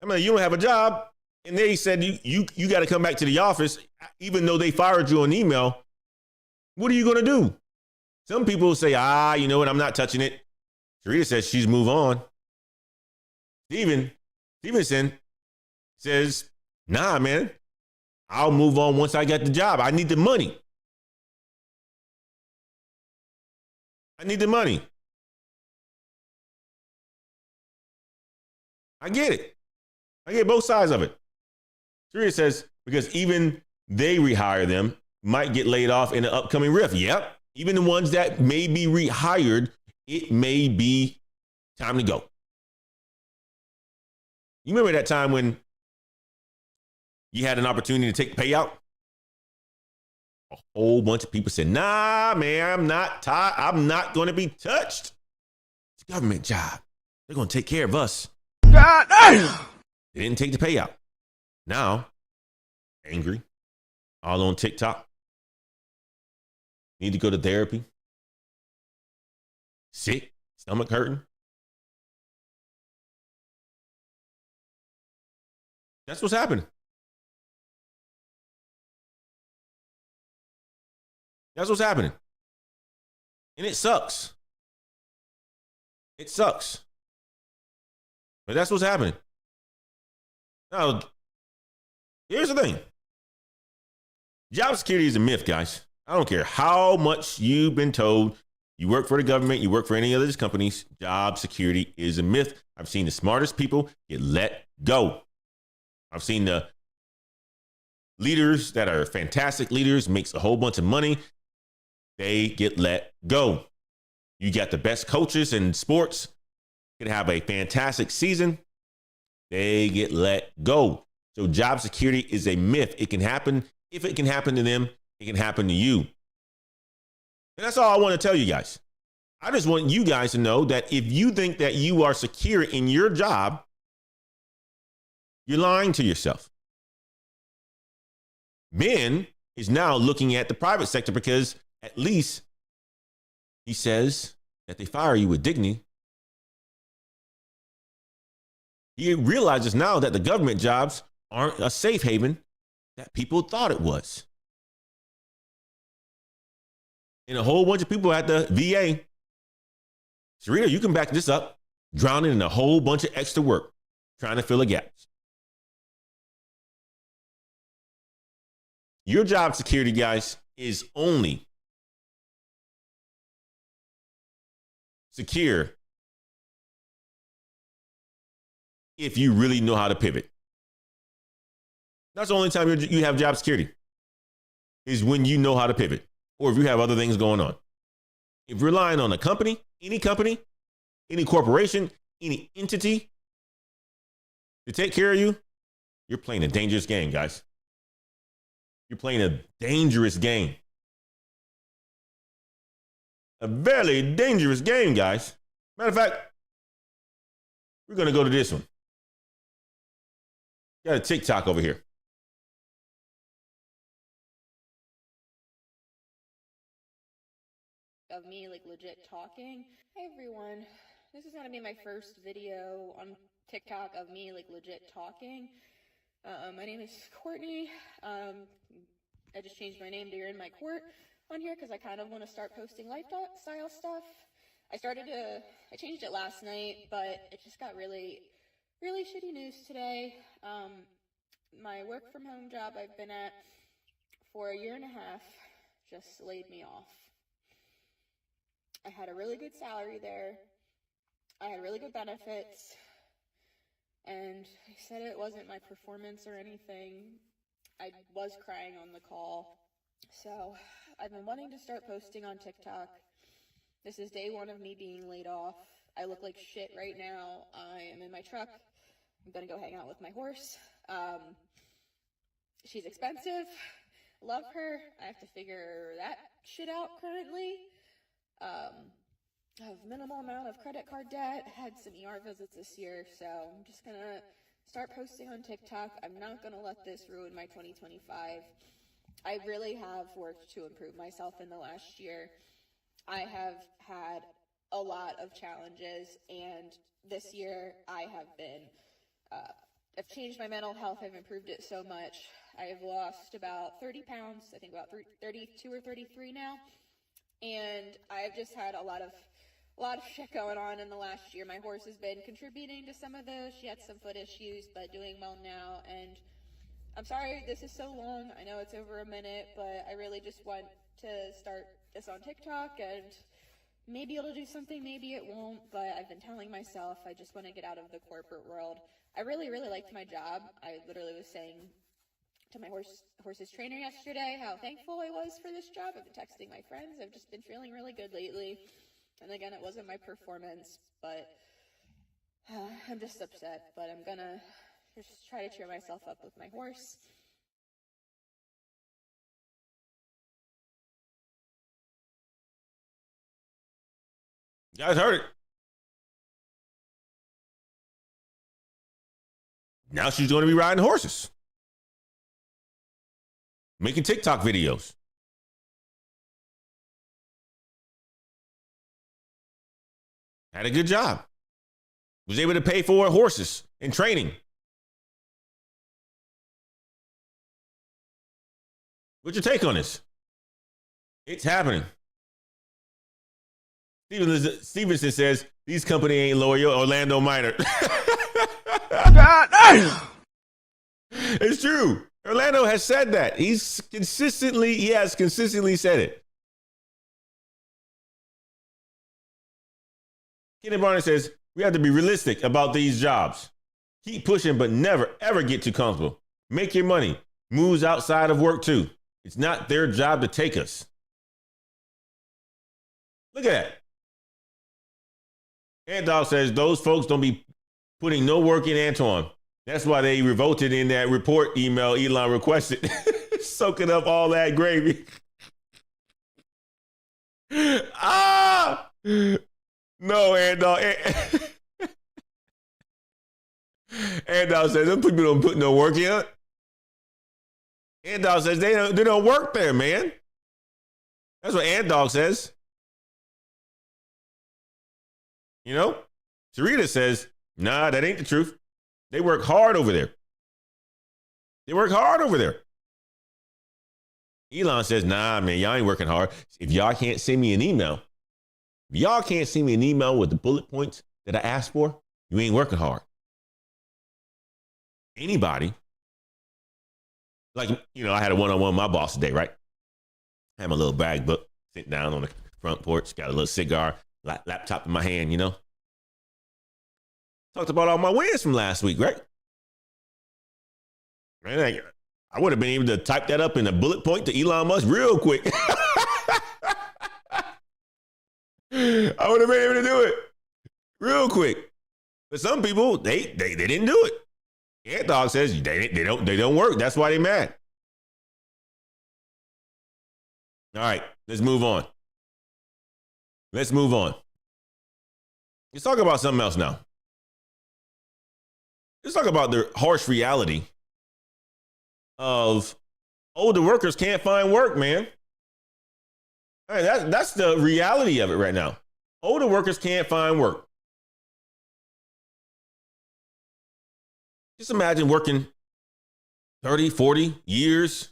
[SPEAKER 1] I mean, you don't have a job, and they said you got to come back to the office, even though they fired you on email. What are you going to do? Some people say, you know what? I'm not touching it. Sarita says she's move on. Stevenson says, nah, man, I'll move on once I get the job. I need the money. I get it. I get both sides of it. Serena says, because even they rehire them, might get laid off in the upcoming riff. Yep. Even the ones that may be rehired, it may be time to go. You remember that time when you had an opportunity to take the payout? A whole bunch of people said, nah, man, I'm not going to be touched. It's a government job. They're going to take care of us. God damn! They didn't take the payout. Now, angry, all on TikTok. Need to go to therapy. Sick, stomach hurting. That's what's happening. That's what's happening. And it sucks. It sucks. But that's what's happening. Now, here's the thing. Job security is a myth, guys. I don't care how much you've been told. You work for the government, you work for any of these companies. Job security is a myth. I've seen the smartest people get let go. I've seen the leaders that are fantastic leaders, makes a whole bunch of money. They get let go. You got the best coaches in sports, could have a fantastic season. They get let go. So job security is a myth. It can happen. If it can happen to them, it can happen to you. And that's all I want to tell you guys. I just want you guys to know that if you think that you are secure in your job, you're lying to yourself. Ben is now looking at the private sector because at least he says that they fire you with dignity. He realizes now that the government jobs aren't a safe haven that people thought it was. And a whole bunch of people at the VA, Serena, you can back this up, drowning in a whole bunch of extra work, trying to fill the gaps. Your job security, guys, is only secure if you really know how to pivot. That's the only time you have job security, is when you know how to pivot, or if you have other things going on. If you're relying on a company, any corporation, any entity to take care of you, you're playing a dangerous game, guys. You're playing a dangerous game. A very dangerous game, guys. Matter of fact, we're going to go to this one. Got a TikTok over here.
[SPEAKER 2] Of me like legit talking. Hey everyone, this is gonna be my first video on TikTok of me like legit talking. My name is Courtney. I just changed my name to You're in My Court on here because I kind of want to start posting lifestyle stuff. I changed it last night, but it just got really shitty news today. My work from home job I've been at for a year and a half just laid me off. I had a really good salary there. I had really good benefits. And I said it wasn't my performance or anything. I was crying on the call. So I've been wanting to start posting on TikTok. This is day one of me being laid off. I look like shit right now. I am in my truck. I'm gonna go hang out with my horse. She's expensive. Love her. I have to figure that shit out currently. I have minimal amount of credit card debt, had some ER visits this year, so I'm just gonna start posting on TikTok. I'm not gonna let this ruin my 2025. I really have worked to improve myself in the last year. I have had a lot of challenges, and this year I have been, I've changed my mental health, I've improved it so much. I have lost about 30 pounds, I think about 32 or 33 now. And I've just had a lot of shit going on in the last year. My horse has been contributing to some of those. She had some foot issues, but doing well now. And I'm sorry this is so long. I know it's over a minute, but I really just want to start this on TikTok and maybe it'll do something, maybe it won't, but I've been telling myself I just want to get out of the corporate world. I really, really liked my job. I literally was saying to my horse's trainer yesterday how thankful I was for this job. I've been texting my friends. I've just been feeling really good lately. And again, it wasn't my performance, but I'm just upset. But I'm gonna just try to cheer myself up with my horse.
[SPEAKER 1] You guys heard it. Now she's going to be riding horses, making TikTok videos. Had a good job. Was able to pay for horses and training. What's your take on this? It's happening. Stevenson says, these company ain't loyal. Orlando Minor. God damn. It's true. Orlando has said that. He has consistently said it. Kenneth Barner says, we have to be realistic about these jobs. Keep pushing, but never, ever get too comfortable. Make your money. Moves outside of work, too. It's not their job to take us. Look at that. Ant Dog says, those folks don't be putting no work in, Antoine. That's why they revolted in that report email Elon requested. Soaking up all that gravy. Ah! No, Ant Dog. Ant Dog says, them people don't put no work in. Ant Dog says, they don't work there, man. That's what Ant Dog says. You know, Sarita says, nah, that ain't the truth. They work hard over there. Elon says, nah, man, y'all ain't working hard. If y'all can't send me an email with the bullet points that I asked for, you ain't working hard. Anybody, like, I had a one-on-one with my boss today, right? I had my little bag book, sitting down on the front porch, got a little cigar, laptop in my hand, Talked about all my wins from last week, right? Man, I would have been able to type that up in a bullet point to Elon Musk real quick. I would have been able to do it real quick. But some people, they didn't do it. Ant Dog says they don't work. That's why they mad. All right, let's move on. Let's talk about something else now. Let's talk about the harsh reality of older workers can't find work, man. All right, that's the reality of it right now. Older workers can't find work. Just imagine working 30, 40 years,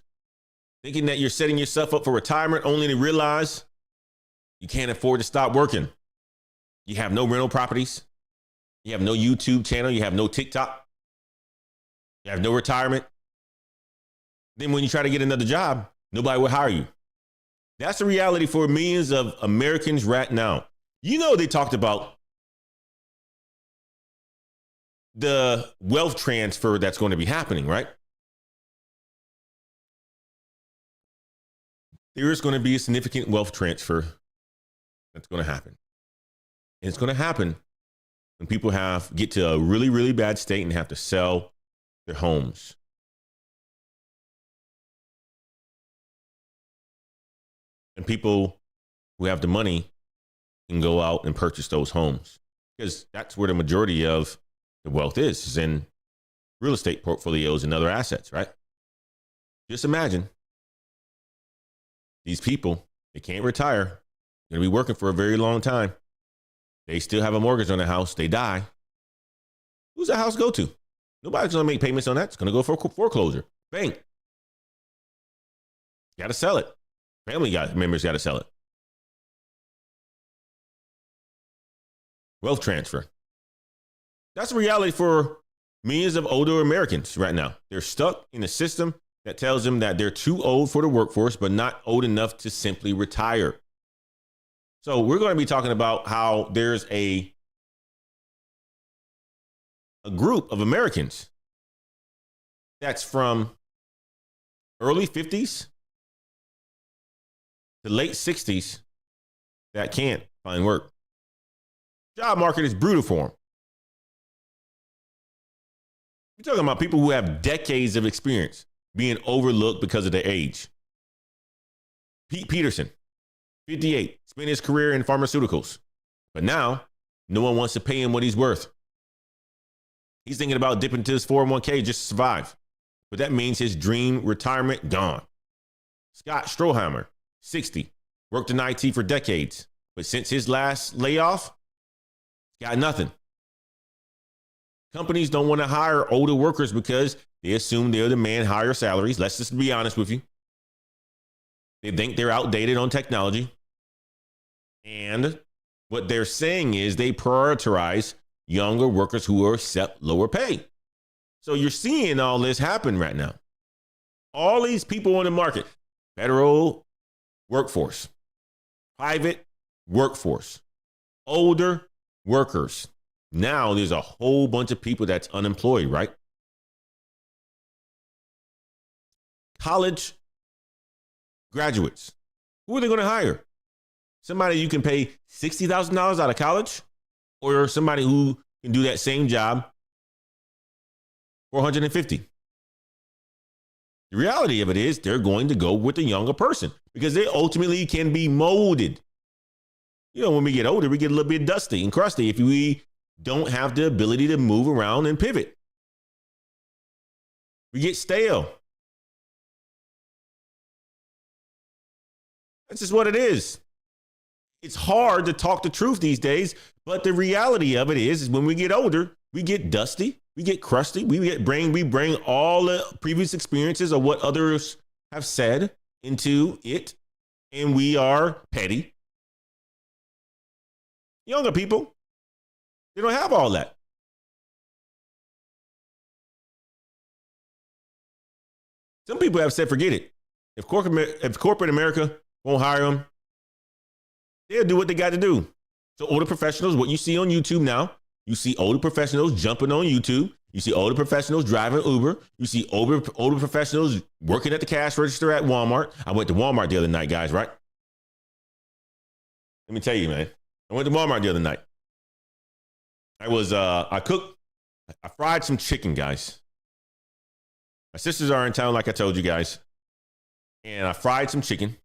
[SPEAKER 1] thinking that you're setting yourself up for retirement, only to realize you can't afford to stop working. You have no rental properties. You have no YouTube channel. You have no TikTok. You have no retirement. Then when you try to get another job, nobody will hire you. That's the reality for millions of Americans right now. They talked about the wealth transfer that's going to be happening, right? There is going to be a significant wealth transfer that's going to happen. And it's going to happen when people get to a really, really bad state and have to sell their homes. And people who have the money can go out and purchase those homes, because that's where the majority of the wealth is in real estate portfolios and other assets, right? Just imagine these people, they can't retire. They're going to be working for a very long time. They still have a mortgage on the house. They die. Who's the house go to? Nobody's going to make payments on that. It's going to go for foreclosure. Bank. Got to sell it. Family members got to sell it. Wealth transfer. That's the reality for millions of older Americans right now. They're stuck in a system that tells them that they're too old for the workforce, but not old enough to simply retire. So we're going to be talking about how there's a group of Americans that's from early 50s to late 60s that can't find work. Job market is brutal for them. You're talking about people who have decades of experience being overlooked because of their age. Pete Peterson, 58, spent his career in pharmaceuticals, but now no one wants to pay him what he's worth. He's thinking about dipping into his 401k just to survive, but that means his dream retirement gone. Scott Stroheimer, 60, worked in IT for decades, but since his last layoff, got nothing. Companies don't want to hire older workers because they assume they'll demand higher salaries. Let's just be honest with you. They think they're outdated on technology. And what they're saying is they prioritize younger workers who will accept lower pay. So you're seeing all this happen right now. All these people on the market, federal workforce, private workforce, older workers. Now there's a whole bunch of people that's unemployed, right? College graduates. Who are they going to hire? Somebody you can pay $60,000 out of college, or somebody who can do that same job for $150,000? The reality of it is they're going to go with the younger person because they ultimately can be molded. You know, when we get older, we get a little bit dusty and crusty if we don't have the ability to move around and pivot. We get stale. That's just what it is. It's hard to talk the truth these days, but the reality of it is when we get older, we get dusty, we get crusty, we bring all the previous experiences of what others have said into it, and we are petty. Younger people, they don't have all that. Some people have said, forget it. If corporate America won't hire them, they'll do what they got to do. So older professionals, what you see on YouTube now, you see older professionals jumping on YouTube. You see older professionals driving Uber. You see older professionals working at the cash register at Walmart. I went to Walmart the other night, guys, right? Let me tell you, man. I went to Walmart the other night. I fried some chicken, guys. My sisters are in town, like I told you guys. And I fried some chicken.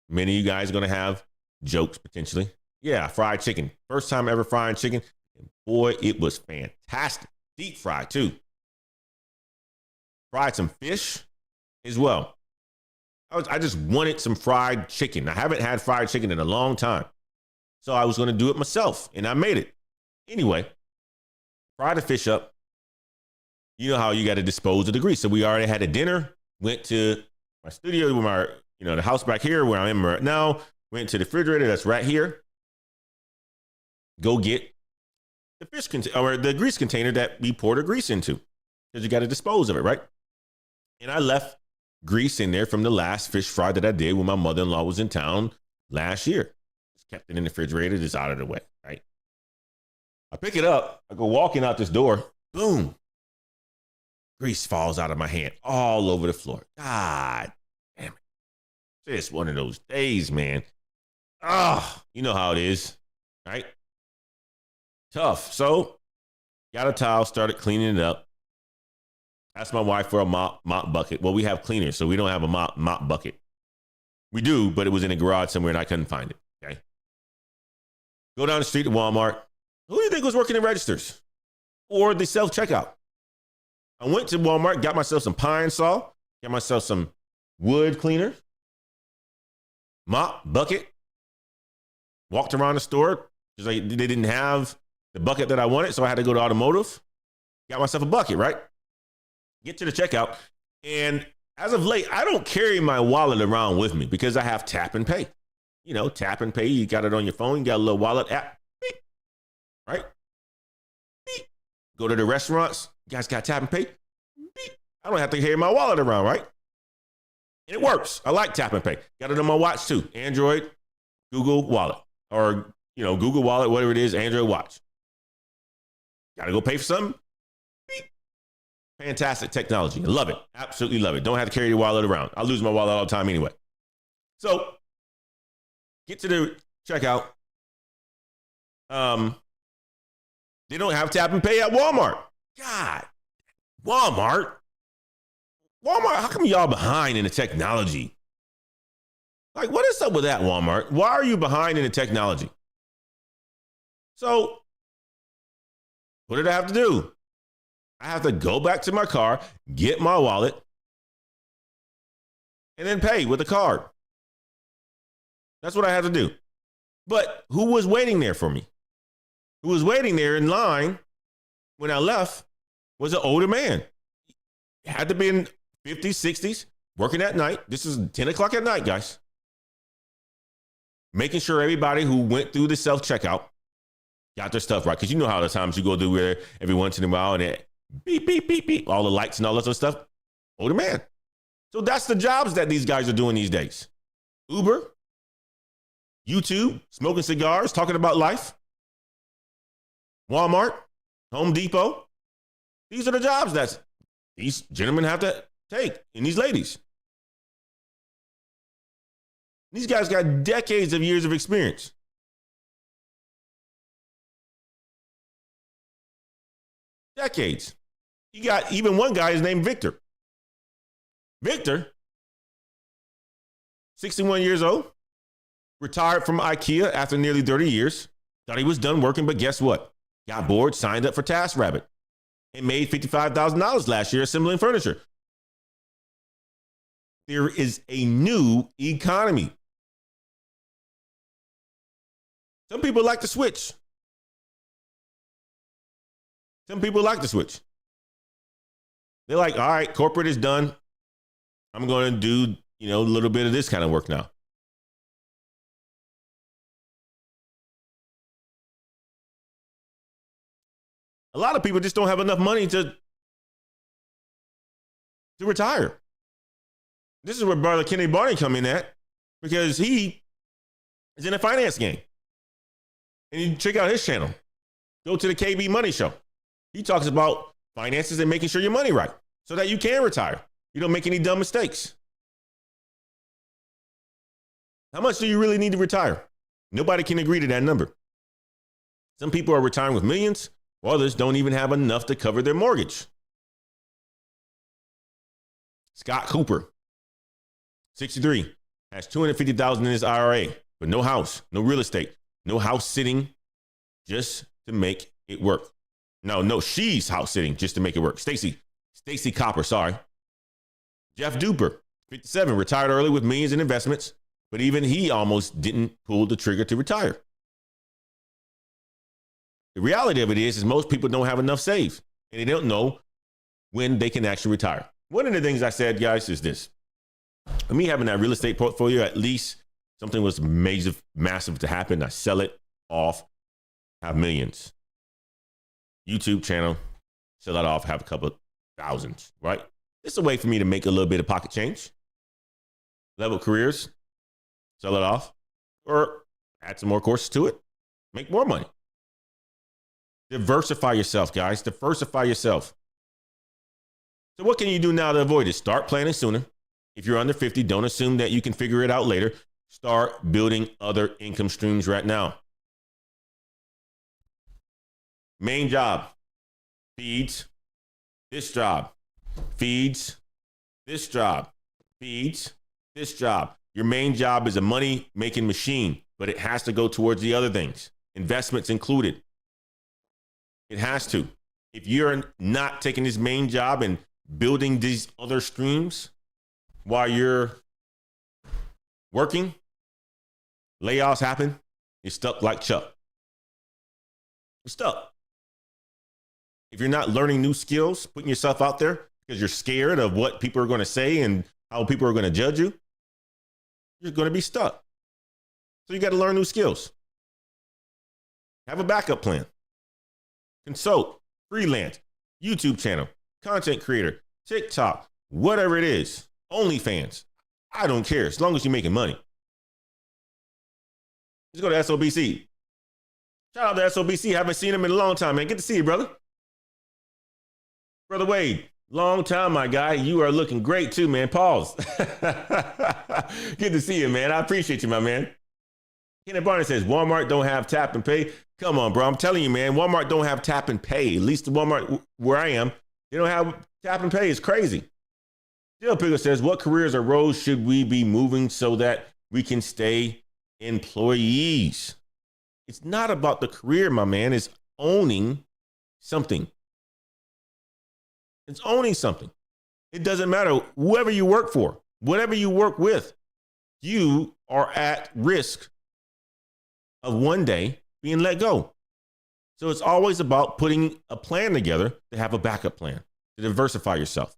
[SPEAKER 1] Many of you guys are going to have jokes potentially. Yeah, fried chicken. First time ever frying chicken. And boy, it was fantastic. Deep fried too. Fried some fish as well. I just wanted some fried chicken. I haven't had fried chicken in a long time. So I was going to do it myself, and I made it. Anyway, fry the fish up. You know how you got to dispose of the grease. So we already had a dinner, went to my studio, the house back here where I am right now, went to the refrigerator that's right here. Go get the fish or the grease container that we poured the grease into, because you got to dispose of it, right? And I left grease in there from the last fish fry that I did when my mother-in-law was in town last year. Kept it in the refrigerator, just out of the way, right? I pick it up. I go walking out this door. Boom. Grease falls out of my hand all over the floor. God damn it. It's one of those days, man. You know how it is, right? Tough. So, got a towel, started cleaning it up. Asked my wife for a mop bucket. Well, we have cleaners, so we don't have a mop bucket. We do, but it was in a garage somewhere and I couldn't find it. Okay. Go down the street to Walmart. Who do you think was working the registers or the self-checkout? I went to Walmart, got myself some pine saw, got myself some wood cleaner, mop, bucket, walked around the store because they didn't have the bucket that I wanted, so I had to go to automotive, got myself a bucket, right? Get to the checkout, and as of late, I don't carry my wallet around with me because I have tap and pay. You know, tap and pay, you got it on your phone, you got a little wallet app, beep, right? Beep. Go to the restaurants, you guys got tap and pay, beep. I don't have to carry my wallet around, right? And it works. I like tap and pay. Got it on my watch too. Android, Google Wallet. or, Google Wallet, whatever it is, Android watch. Got to go pay for something? Beep. Fantastic technology. Love it. Absolutely love it. Don't have to carry the wallet around. I lose my wallet all the time anyway. So get to the checkout. They don't have tap and pay at Walmart. God, Walmart, how come y'all behind in the technology? Like, what is up with that, Walmart? Why are you behind in the technology? So, what did I have to do? I have to go back to my car, get my wallet, and then pay with a card. That's what I had to do. But who was waiting there for me? Who was waiting there in line when I left was an older man. He had to be in 50s, 60s, working at night. This is 10 o'clock at night, guys. Making sure everybody who went through the self-checkout got their stuff right. Because you know how the times you go through where every once in a while and it beep, beep, beep, beep, all the lights and all that sort of stuff. Older man. So that's the jobs that these guys are doing these days. Uber, YouTube, smoking cigars, talking about life. Walmart, Home Depot. These are the jobs that these gentlemen have to take, and these ladies. These guys got decades of years of experience. Decades. You got even one guy is named Victor. Victor, 61 years old, retired from IKEA after nearly 30 years. Thought he was done working, but guess what? Got bored, signed up for TaskRabbit, and made $55,000 last year assembling furniture. There is a new economy. Some people like to switch. Some people like to switch. They're like, all right, corporate is done. I'm going to do, a little bit of this kind of work now. A lot of people just don't have enough money to retire. This is where Brother Kenny Barney come in at, because he is in a finance game. And you check out his channel. Go to the KB Money Show. He talks about finances and making sure your money right so that you can retire. You don't make any dumb mistakes. How much do you really need to retire? Nobody can agree to that number. Some people are retiring with millions. Others don't even have enough to cover their mortgage. Scott Cooper, 63, has $250,000 in his IRA, but no house, no real estate, no house sitting just to make it work. No, she's house sitting just to make it work. Stacy Copper, sorry. Jeff Duper, 57, retired early with millions in investments, but even he almost didn't pull the trigger to retire. The reality of it is most people don't have enough saved, and they don't know when they can actually retire. One of the things I said, guys, is this. For me, having that real estate portfolio, at least something was massive to happen. I sell it off, have millions. YouTube channel, sell it off, have a couple of thousands, right? It's a way for me to make a little bit of pocket change. Level careers, sell it off, or add some more courses to it, make more money. Diversify yourself, guys. Diversify yourself. So what can you do now to avoid it? Start planning sooner. If you're under 50, don't assume that you can figure it out later. Start building other income streams right now. Main job feeds this job, feeds this job, feeds this job. Your main job is a money-making machine, but it has to go towards the other things, investments included. It has to. If you're not taking this main job and building these other streams while you're working, layoffs happen, you're stuck like Chuck. You're stuck. If you're not learning new skills, putting yourself out there because you're scared of what people are going to say and how people are going to judge you, you're going to be stuck. So you got to learn new skills. Have a backup plan. Consult, freelance, YouTube channel, content creator, TikTok, whatever it is, OnlyFans. I don't care as long as you're making money. Let's go to SOBC. Shout out to SOBC. Haven't seen him in a long time, man. Good to see you, brother. Brother Wade, long time, my guy. You are looking great too, man. Pause. Good to see you, man. I appreciate you, my man. Kenneth Barnett says, Walmart don't have tap and pay. Come on, bro. I'm telling you, man. Walmart don't have tap and pay. At least the Walmart where I am, they don't have tap and pay. It's crazy. Jill Pickle says, what careers or roles should we be moving so that we can stay employees? It's not about the career, my man. It's owning something. It's owning something. It doesn't matter whoever you work for, whatever you work with, you are at risk of one day being let go. So it's always about putting a plan together to have a backup plan, to diversify yourself.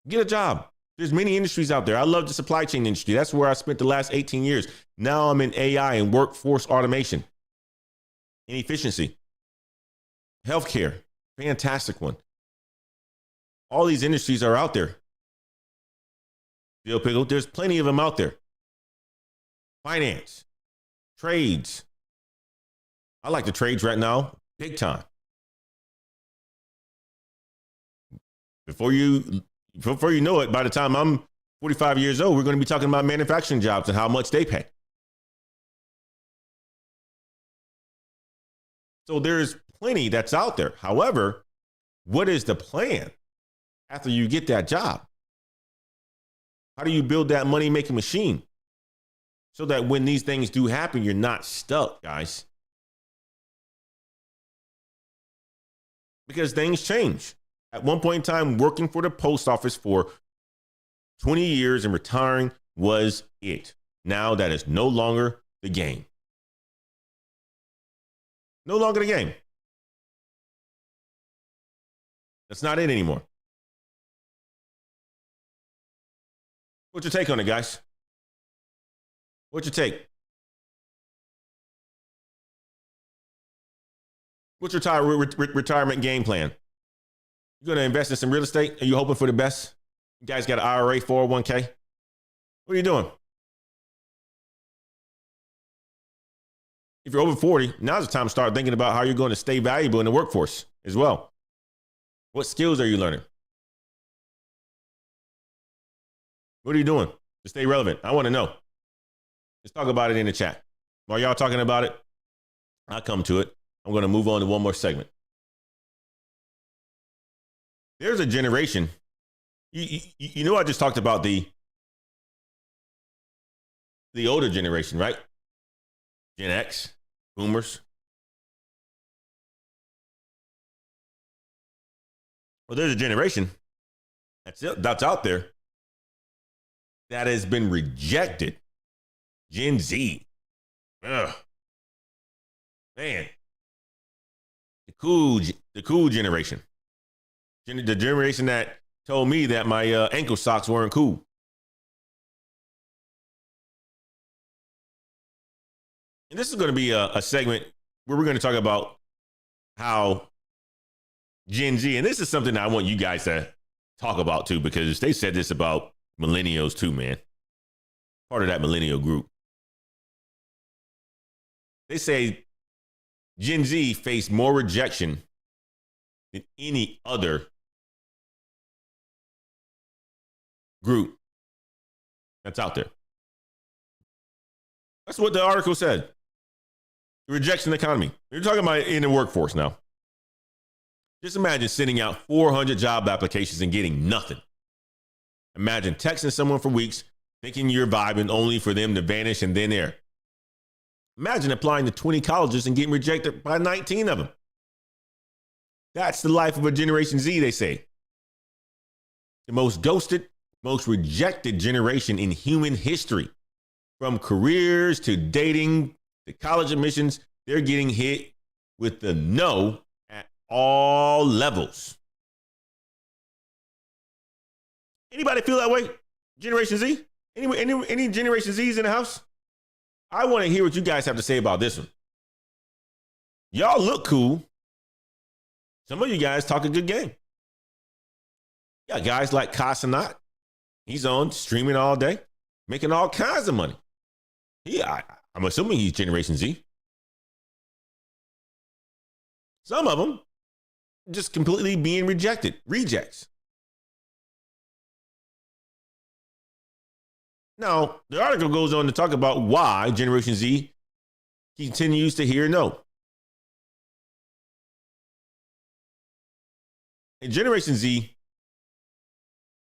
[SPEAKER 1] Get a job. There's many industries out there. I love the supply chain industry. That's where I spent the last 18 years. Now I'm in AI and workforce automation and efficiency. Healthcare, fantastic one. All these industries are out there. Bill Pickle, there's plenty of them out there. Finance, trades. I like the trades right now, big time. Before you know it, by the time I'm 45 years old, we're going to be talking about manufacturing jobs and how much they pay. So there's plenty that's out there. However, what is the plan after you get that job? How do you build that money-making machine so that when these things do happen, you're not stuck, guys? Because things change. At one point in time, working for the post office for 20 years and retiring was it. Now that is no longer the game. No longer the game. That's not it anymore. What's your take on it, guys? What's your take? What's your retirement game plan? You going to invest in some real estate? Are you hoping for the best? You guys got an IRA, 401k? What are you doing? If you're over 40, now's the time to start thinking about how you're going to stay valuable in the workforce as well. What skills are you learning? What are you doing to stay relevant? I want to know. Let's talk about it in the chat. While y'all talking about it, I'll come to it. I'm going to move on to one more segment. There's a generation. You know, I just talked about the older generation, right? Gen X, boomers. Well, there's a generation that's out there that has been rejected. Gen Z. Ugh. Man. The cool generation. The generation that told me that my ankle socks weren't cool. And this is going to be a segment where we're going to talk about how Gen Z, and this is something that I want you guys to talk about too, because they said this about millennials too, man. Part of that millennial group. They say Gen Z faced more rejection than any other group that's out there. That's what the article said. The rejection economy. You're talking about in the workforce now. Just imagine sending out 400 job applications and getting nothing. Imagine texting someone for weeks, thinking you're vibing only for them to vanish and then there. Imagine applying to 20 colleges and getting rejected by 19 of them. That's the life of a Generation Z, they say. The most ghosted, most rejected generation in human history. From careers to dating to college admissions, they're getting hit with the no at all levels. Anybody feel that way? Generation Z? Any Generation Zs in the house? I want to hear what you guys have to say about this one. Y'all look cool. Some of you guys talk a good game. You got guys like Casanat. He's on streaming all day. making all kinds of money. I'm assuming he's Generation Z. Some of them just completely being rejects. Now, the article goes on to talk about why Generation Z continues to hear no. A Generation Z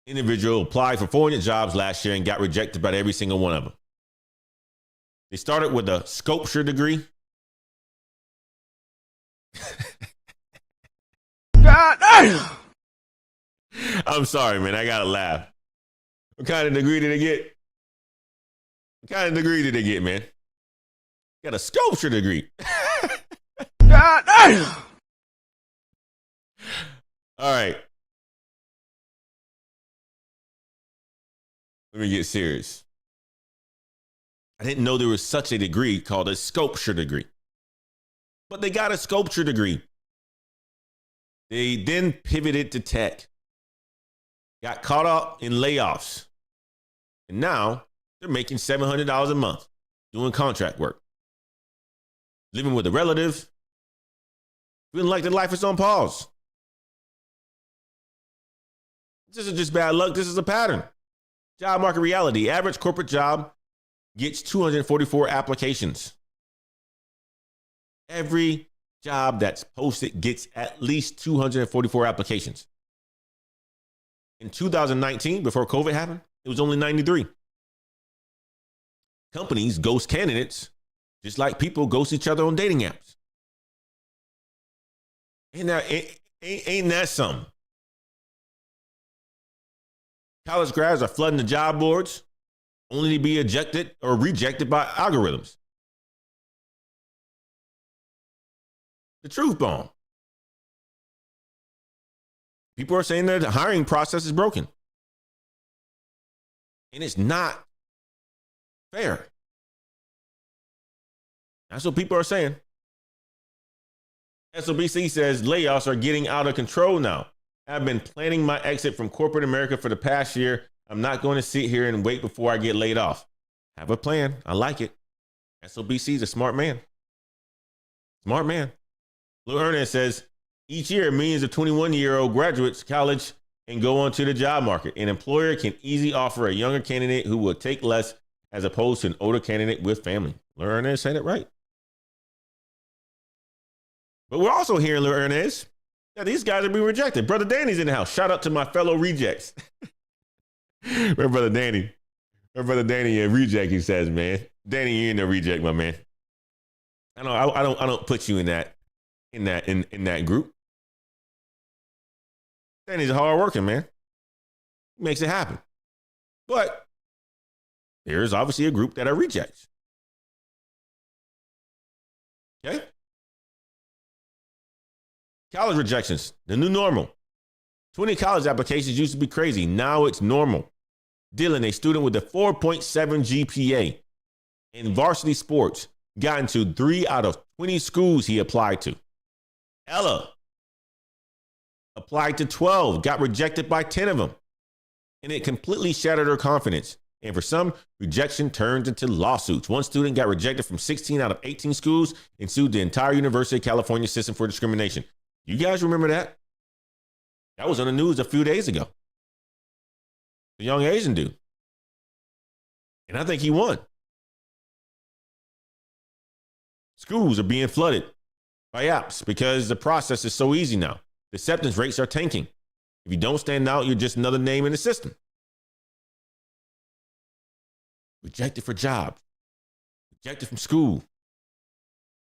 [SPEAKER 1] individual applied for 400 jobs last year and got rejected by every single one of them. They started with a sculpture degree. God damn! I'm sorry, man. I gotta laugh. What kind of degree did they get? What kind of degree did they get, man? Got a sculpture degree. God damn! All right. Let me get serious. I didn't know there was such a degree called a sculpture degree. But they got a sculpture degree. They then pivoted to tech. Got caught up in layoffs. And now they're making $700 a month doing contract work. Living with a relative. Feeling like their life is on pause. This isn't just bad luck. This is a pattern. Job market reality. Average corporate job gets 244 applications. Every job that's posted gets at least 244 applications. In 2019, before COVID happened, it was only 93. Companies ghost candidates just like people ghost each other on dating apps. Ain't that something? College grads are flooding the job boards only to be ejected or rejected by algorithms. The truth bomb. People are saying that the hiring process is broken. And it's not fair. That's what people are saying. SOBC says layoffs are getting out of control now. I've been planning my exit from corporate America for the past year. I'm not going to sit here and wait before I get laid off. Have a plan. I like it. SOBC is a smart man. Smart man. Lou Ernest says, each year, millions of 21-year-old graduates college and go on to the job market. An employer can easily offer a younger candidate who will take less as opposed to an older candidate with family. Lou Ernest said it right. But we're also hearing, Lou Ernest, that these guys are being rejected. Brother Danny's in the house. Shout out to my fellow rejects. My brother Danny, a reject, he says, man. Danny, you ain't no reject, my man. I don't put you in that group. Danny's a hard working man. He makes it happen. But there's obviously a group that are rejects. Okay? College rejections, the new normal. 20 college applications used to be crazy. Now it's normal. Dylan, a student with a 4.7 GPA in varsity sports, got into 3 out of 20 schools he applied to. Ella applied to 12, got rejected by 10 of them. And it completely shattered her confidence. And for some, rejection turned into lawsuits. One student got rejected from 16 out of 18 schools and sued the entire University of California system for discrimination. You guys remember that? That was on the news a few days ago. The young Asian dude. And I think he won. Schools are being flooded by apps because the process is so easy now. The acceptance rates are tanking. If you don't stand out, you're just another name in the system. Rejected for jobs. Rejected from school.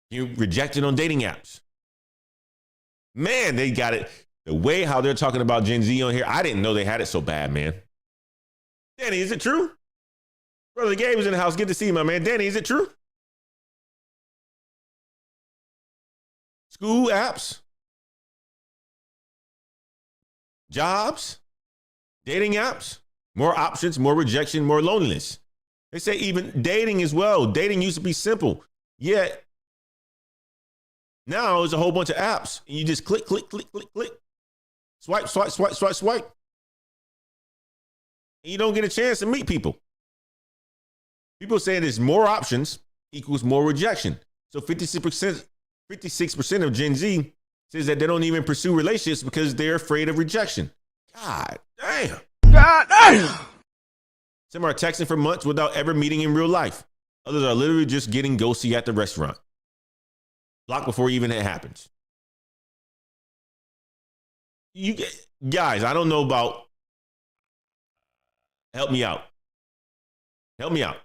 [SPEAKER 1] You're rejected on dating apps. Man, they got it. The way how they're talking about Gen Z on here, I didn't know they had it so bad, man. Danny, is it true? Brother Gabe was in the house. Good to see you, my man. Danny, is it true? School apps, jobs, dating apps, more options, more rejection, more loneliness. They say even dating as well. Dating used to be simple, yet now there's a whole bunch of apps. And you just click, click, click, click, click. Swipe, swipe, swipe, swipe, swipe. And you don't get a chance to meet people. People say there's more options equals more rejection. So 56% of Gen Z says that they don't even pursue relationships because they're afraid of rejection. God damn. God damn. Some are texting for months without ever meeting in real life. Others are literally just getting ghosty at the restaurant. Blocked before even it happens. Guys, I don't know about. Help me out. Help me out.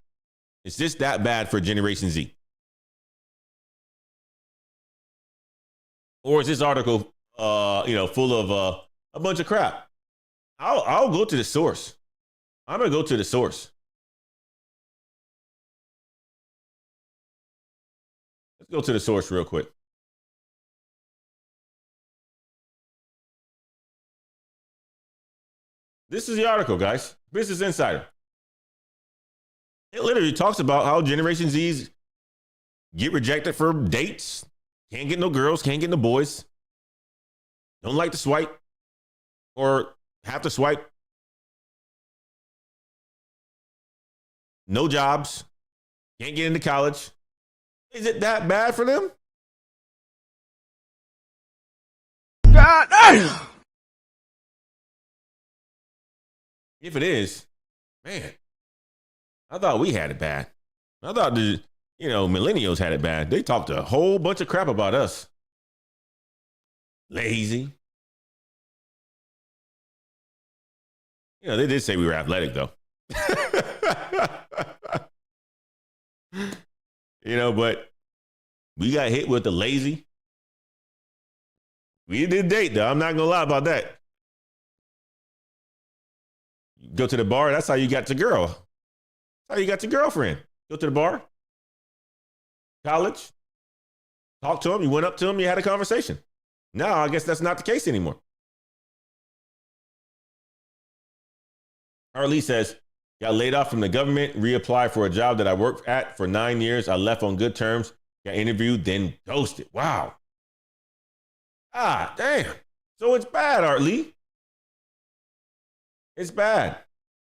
[SPEAKER 1] Is this that bad for Generation Z? Or is this article, full of a bunch of crap? I'll go to the source. I'm gonna go to the source. Let's go to the source real quick. This is the article, guys. Business Insider. It literally talks about how Generation Z's get rejected for dates, can't get no girls, can't get no boys, don't like to swipe, or have to swipe, no jobs, can't get into college. Is it that bad for them? God damn! If it is, man, I thought we had it bad. I thought the millennials had it bad. They talked a whole bunch of crap about us. Lazy. They did say we were athletic, though. But we got hit with the lazy. We did date, though. I'm not going to lie about that. You go to the bar, that's how you got your girl. That's how you got your girlfriend. Go to the bar, college, talk to him, you went up to him, you had a conversation. Now, I guess that's not the case anymore. Arlie says, got laid off from the government, reapplied for a job that I worked at for 9 years. I left on good terms, got interviewed, then ghosted. Wow. Ah, damn. So it's bad, Arlie. It's bad.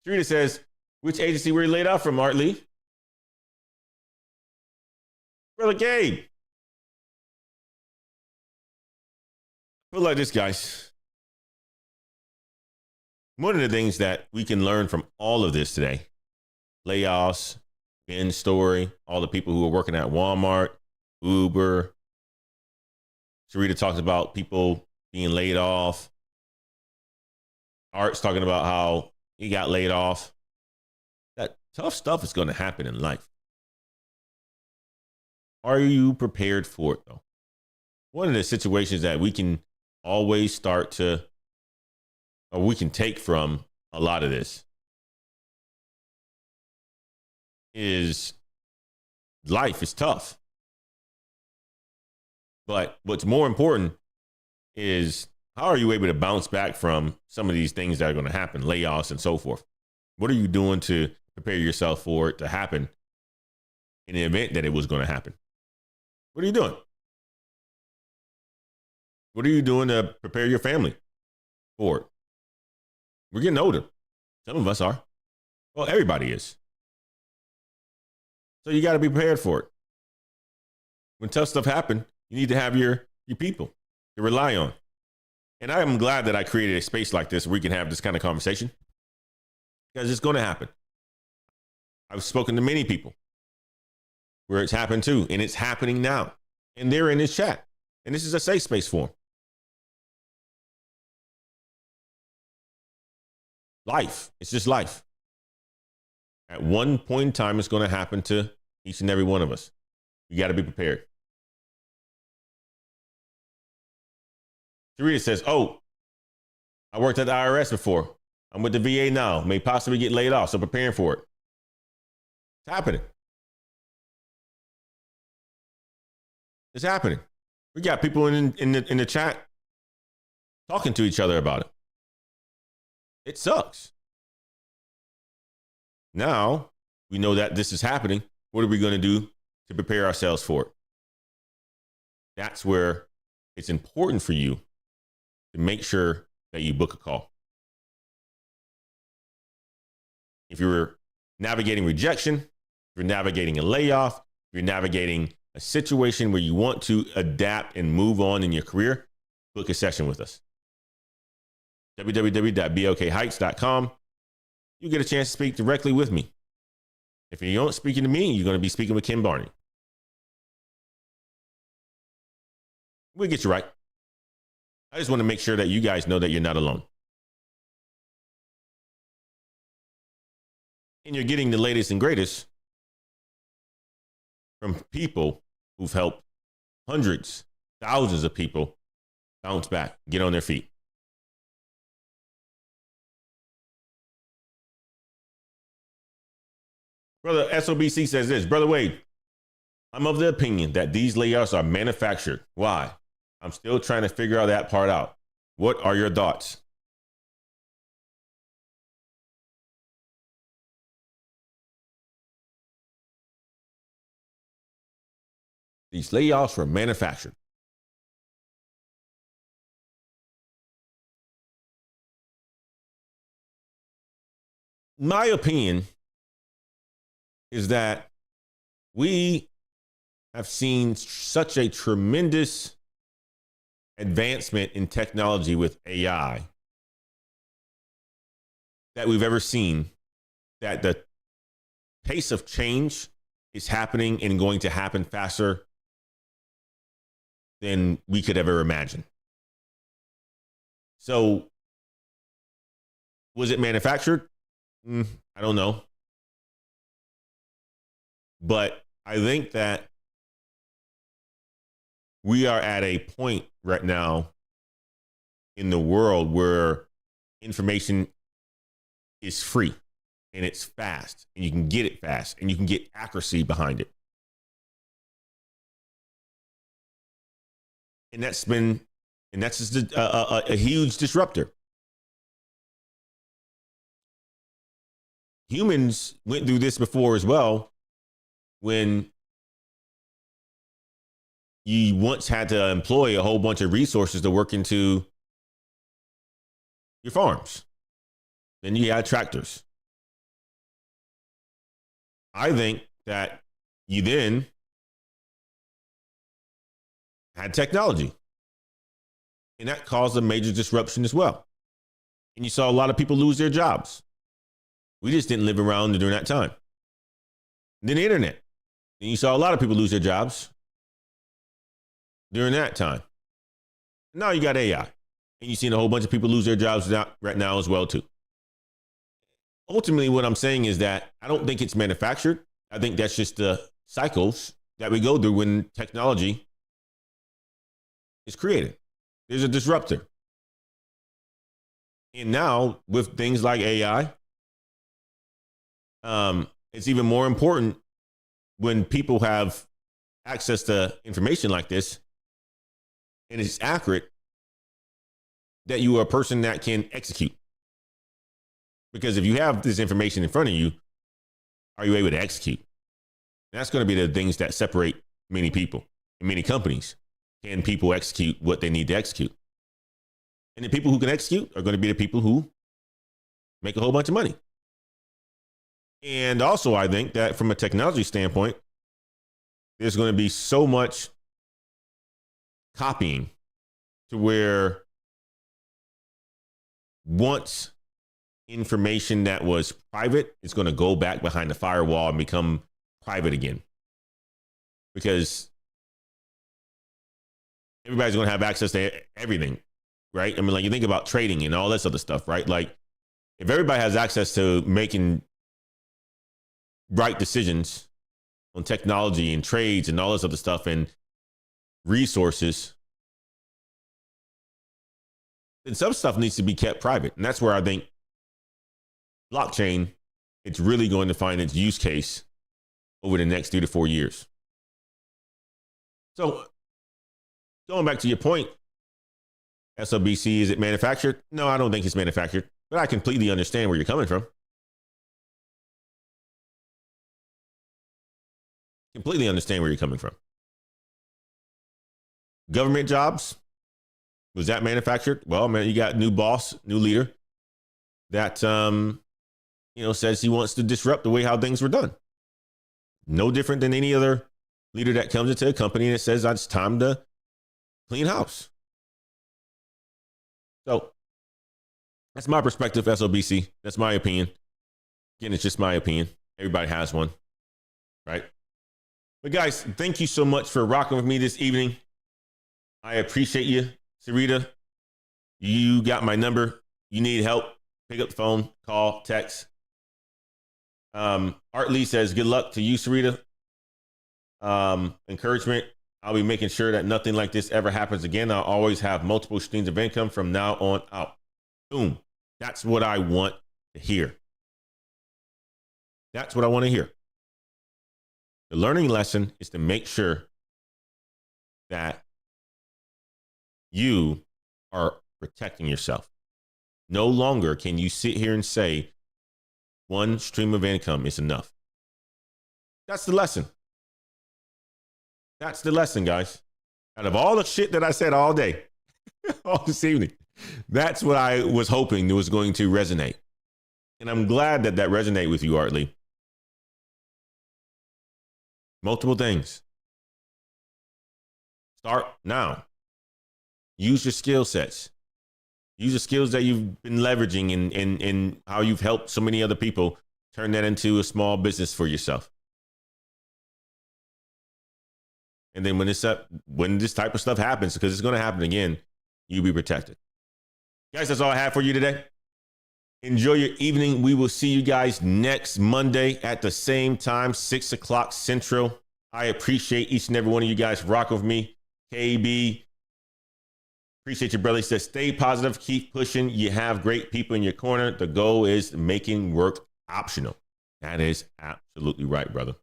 [SPEAKER 1] Sharita says, which agency were you laid off from, Arlie? Brother Gabe. Feel like this, guys. One of the things that we can learn from all of this today, layoffs, Ben's story, all the people who are working at Walmart, Uber. Sharita talks about people being laid off. Art's talking about how he got laid off. That tough stuff is going to happen in life. Are you prepared for it, though? One of the situations that we can always we can take from a lot of this is life is tough. But what's more important is how are you able to bounce back from some of these things that are going to happen, layoffs and so forth? What are you doing to prepare yourself for it to happen in the event that it was going to happen? What are you doing? What are you doing to prepare your family for it? We're getting older. Some of us are. Well, everybody is. So you got to be prepared for it. When tough stuff happens, you need to have your people to rely on. And I am glad that I created a space like this where we can have this kind of conversation, because it's going to happen. I've spoken to many people where it's happened too, and it's happening now. And they're in this chat. And this is a safe space for them. Life. It's just life. At one point in time, it's going to happen to each and every one of us. You got to be prepared. Sharita says, oh, I worked at the IRS before. I'm with the VA now. May possibly get laid off, so preparing for it. It's happening. It's happening. We got people in the chat talking to each other about it. It sucks. Now we know that this is happening. What are we going to do to prepare ourselves for it? That's where it's important for you to make sure that you book a call. If you're navigating rejection, If you're navigating a layoff, if you're navigating a situation where you want to adapt and move on in your career, book a session with us. www.bokheights.com. You get a chance to speak directly with me. If you don't speaking to me, you're going to be speaking with Kim Barney. We'll get you right. I just want to make sure that you guys know that you're not alone. And you're getting the latest and greatest from people who've helped hundreds, thousands of people bounce back, get on their feet. Brother SOBC says this, Brother Wade, I'm of the opinion that these layoffs are manufactured. Why? I'm still trying to figure out that part out. What are your thoughts? These layoffs were manufactured. My opinion is that we have seen such a tremendous advancement in technology with AI that we've ever seen, that the pace of change is happening and going to happen faster than we could ever imagine. So, was it manufactured? I don't know. But I think that we are at a point right now in the world where information is free and it's fast and you can get it fast and you can get accuracy behind it. And that's just a huge disruptor. Humans went through this before as well, when you once had to employ a whole bunch of resources to work into your farms. Then you had tractors. I think that you then had technology, and that caused a major disruption as well. And you saw a lot of people lose their jobs. We just didn't live around during that time. Then the internet. And you saw a lot of people lose their jobs during that time. Now you got AI. And you've seen a whole bunch of people lose their jobs right now as well, too. Ultimately, what I'm saying is that I don't think it's manufactured. I think that's just the cycles that we go through when technology is created. There's a disruptor. And now with things like AI, it's even more important when people have access to information like this and it's accurate, that you are a person that can execute. Because if you have this information in front of you, are you able to execute? That's going to be the things that separate many people and many companies. Can people execute what they need to execute? And the people who can execute are going to be the people who make a whole bunch of money. And also, I think that from a technology standpoint, there's going to be so much copying to where once information that was private is going to go back behind the firewall and become private again. Because everybody's going to have access to everything, right? I mean, like, you think about trading and all this other stuff, right? Like, if everybody has access to making right decisions on technology and trades and all this other stuff and resources, then some stuff needs to be kept private. And that's where I think blockchain, it's really going to find its use case over the next 3 to 4 years. So going back to your point, SOBC, is it manufactured? No, I don't think it's manufactured, but I completely understand where you're coming from. Completely understand where you're coming from. Government jobs, was that manufactured? Well, man, you got new boss, new leader that says he wants to disrupt the way how things were done. no different than any other leader that comes into a company and it says, it's time to clean house. So that's my perspective, SOBC. That's my opinion. Again, it's just my opinion. Everybody has one, right? But guys, thank you so much for rocking with me this evening. I appreciate you. Sarita, you got my number. You need help, pick up the phone, call, text. Art Lee says, good luck to you, Sarita. Encouragement. I'll be making sure that nothing like this ever happens again. I'll always have multiple streams of income from now on out. Boom. That's what I want to hear. That's what I want to hear. The learning lesson is to make sure that you are protecting yourself. No longer can you sit here and say one stream of income is enough. That's the lesson. That's the lesson, guys. Out of all the shit that I said all day, all this evening, that's what I was hoping was going to resonate. And I'm glad that that resonated with you, Art Lee. Multiple things. Start now. Use your skill sets. Use the skills that you've been leveraging in how you've helped so many other people. Turn that into a small business for yourself. And then when this type of stuff happens, because it's going to happen again, you'll be protected. Guys, that's all I have for you today. Enjoy your evening. We will see you guys next Monday at the same time, 6 o'clock Central. I appreciate each and every one of you guys rocking with me. KB, appreciate your brother. He says, stay positive, keep pushing. You have great people in your corner. The goal is making work optional. That is absolutely right, brother.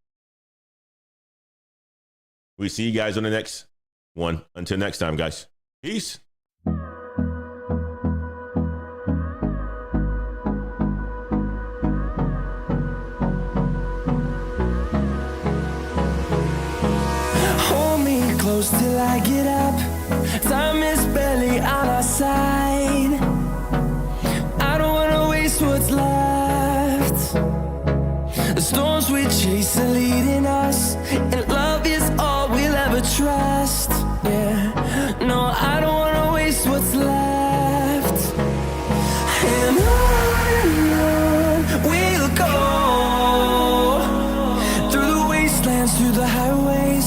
[SPEAKER 1] We see you guys on the next one. Until next time, guys. Peace.
[SPEAKER 3] Close till I get up. Time is barely on our side. I don't wanna waste what's left. The storms we chase are leading us, and love is all we'll ever trust. Yeah, no, I don't wanna waste what's left. And on we'll go, through the wastelands, through the highways,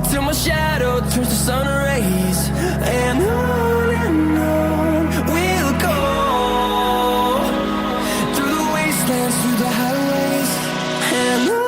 [SPEAKER 3] till my shadow turns to sun rays. And on we'll go, through the wastelands, through the highways, and on we'll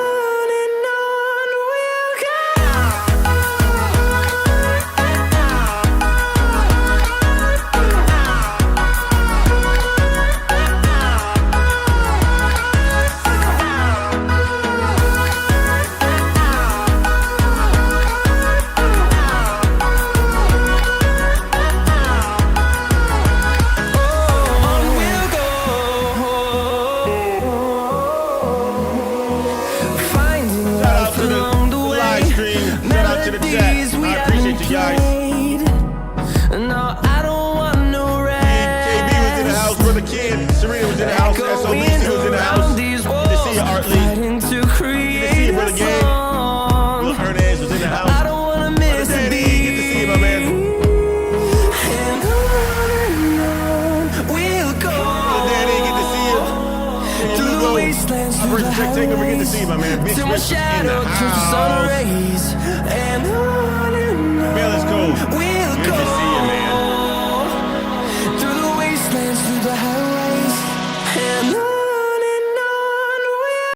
[SPEAKER 1] Take over, get to see my man. Big
[SPEAKER 3] till my shadow turns to sun rays. And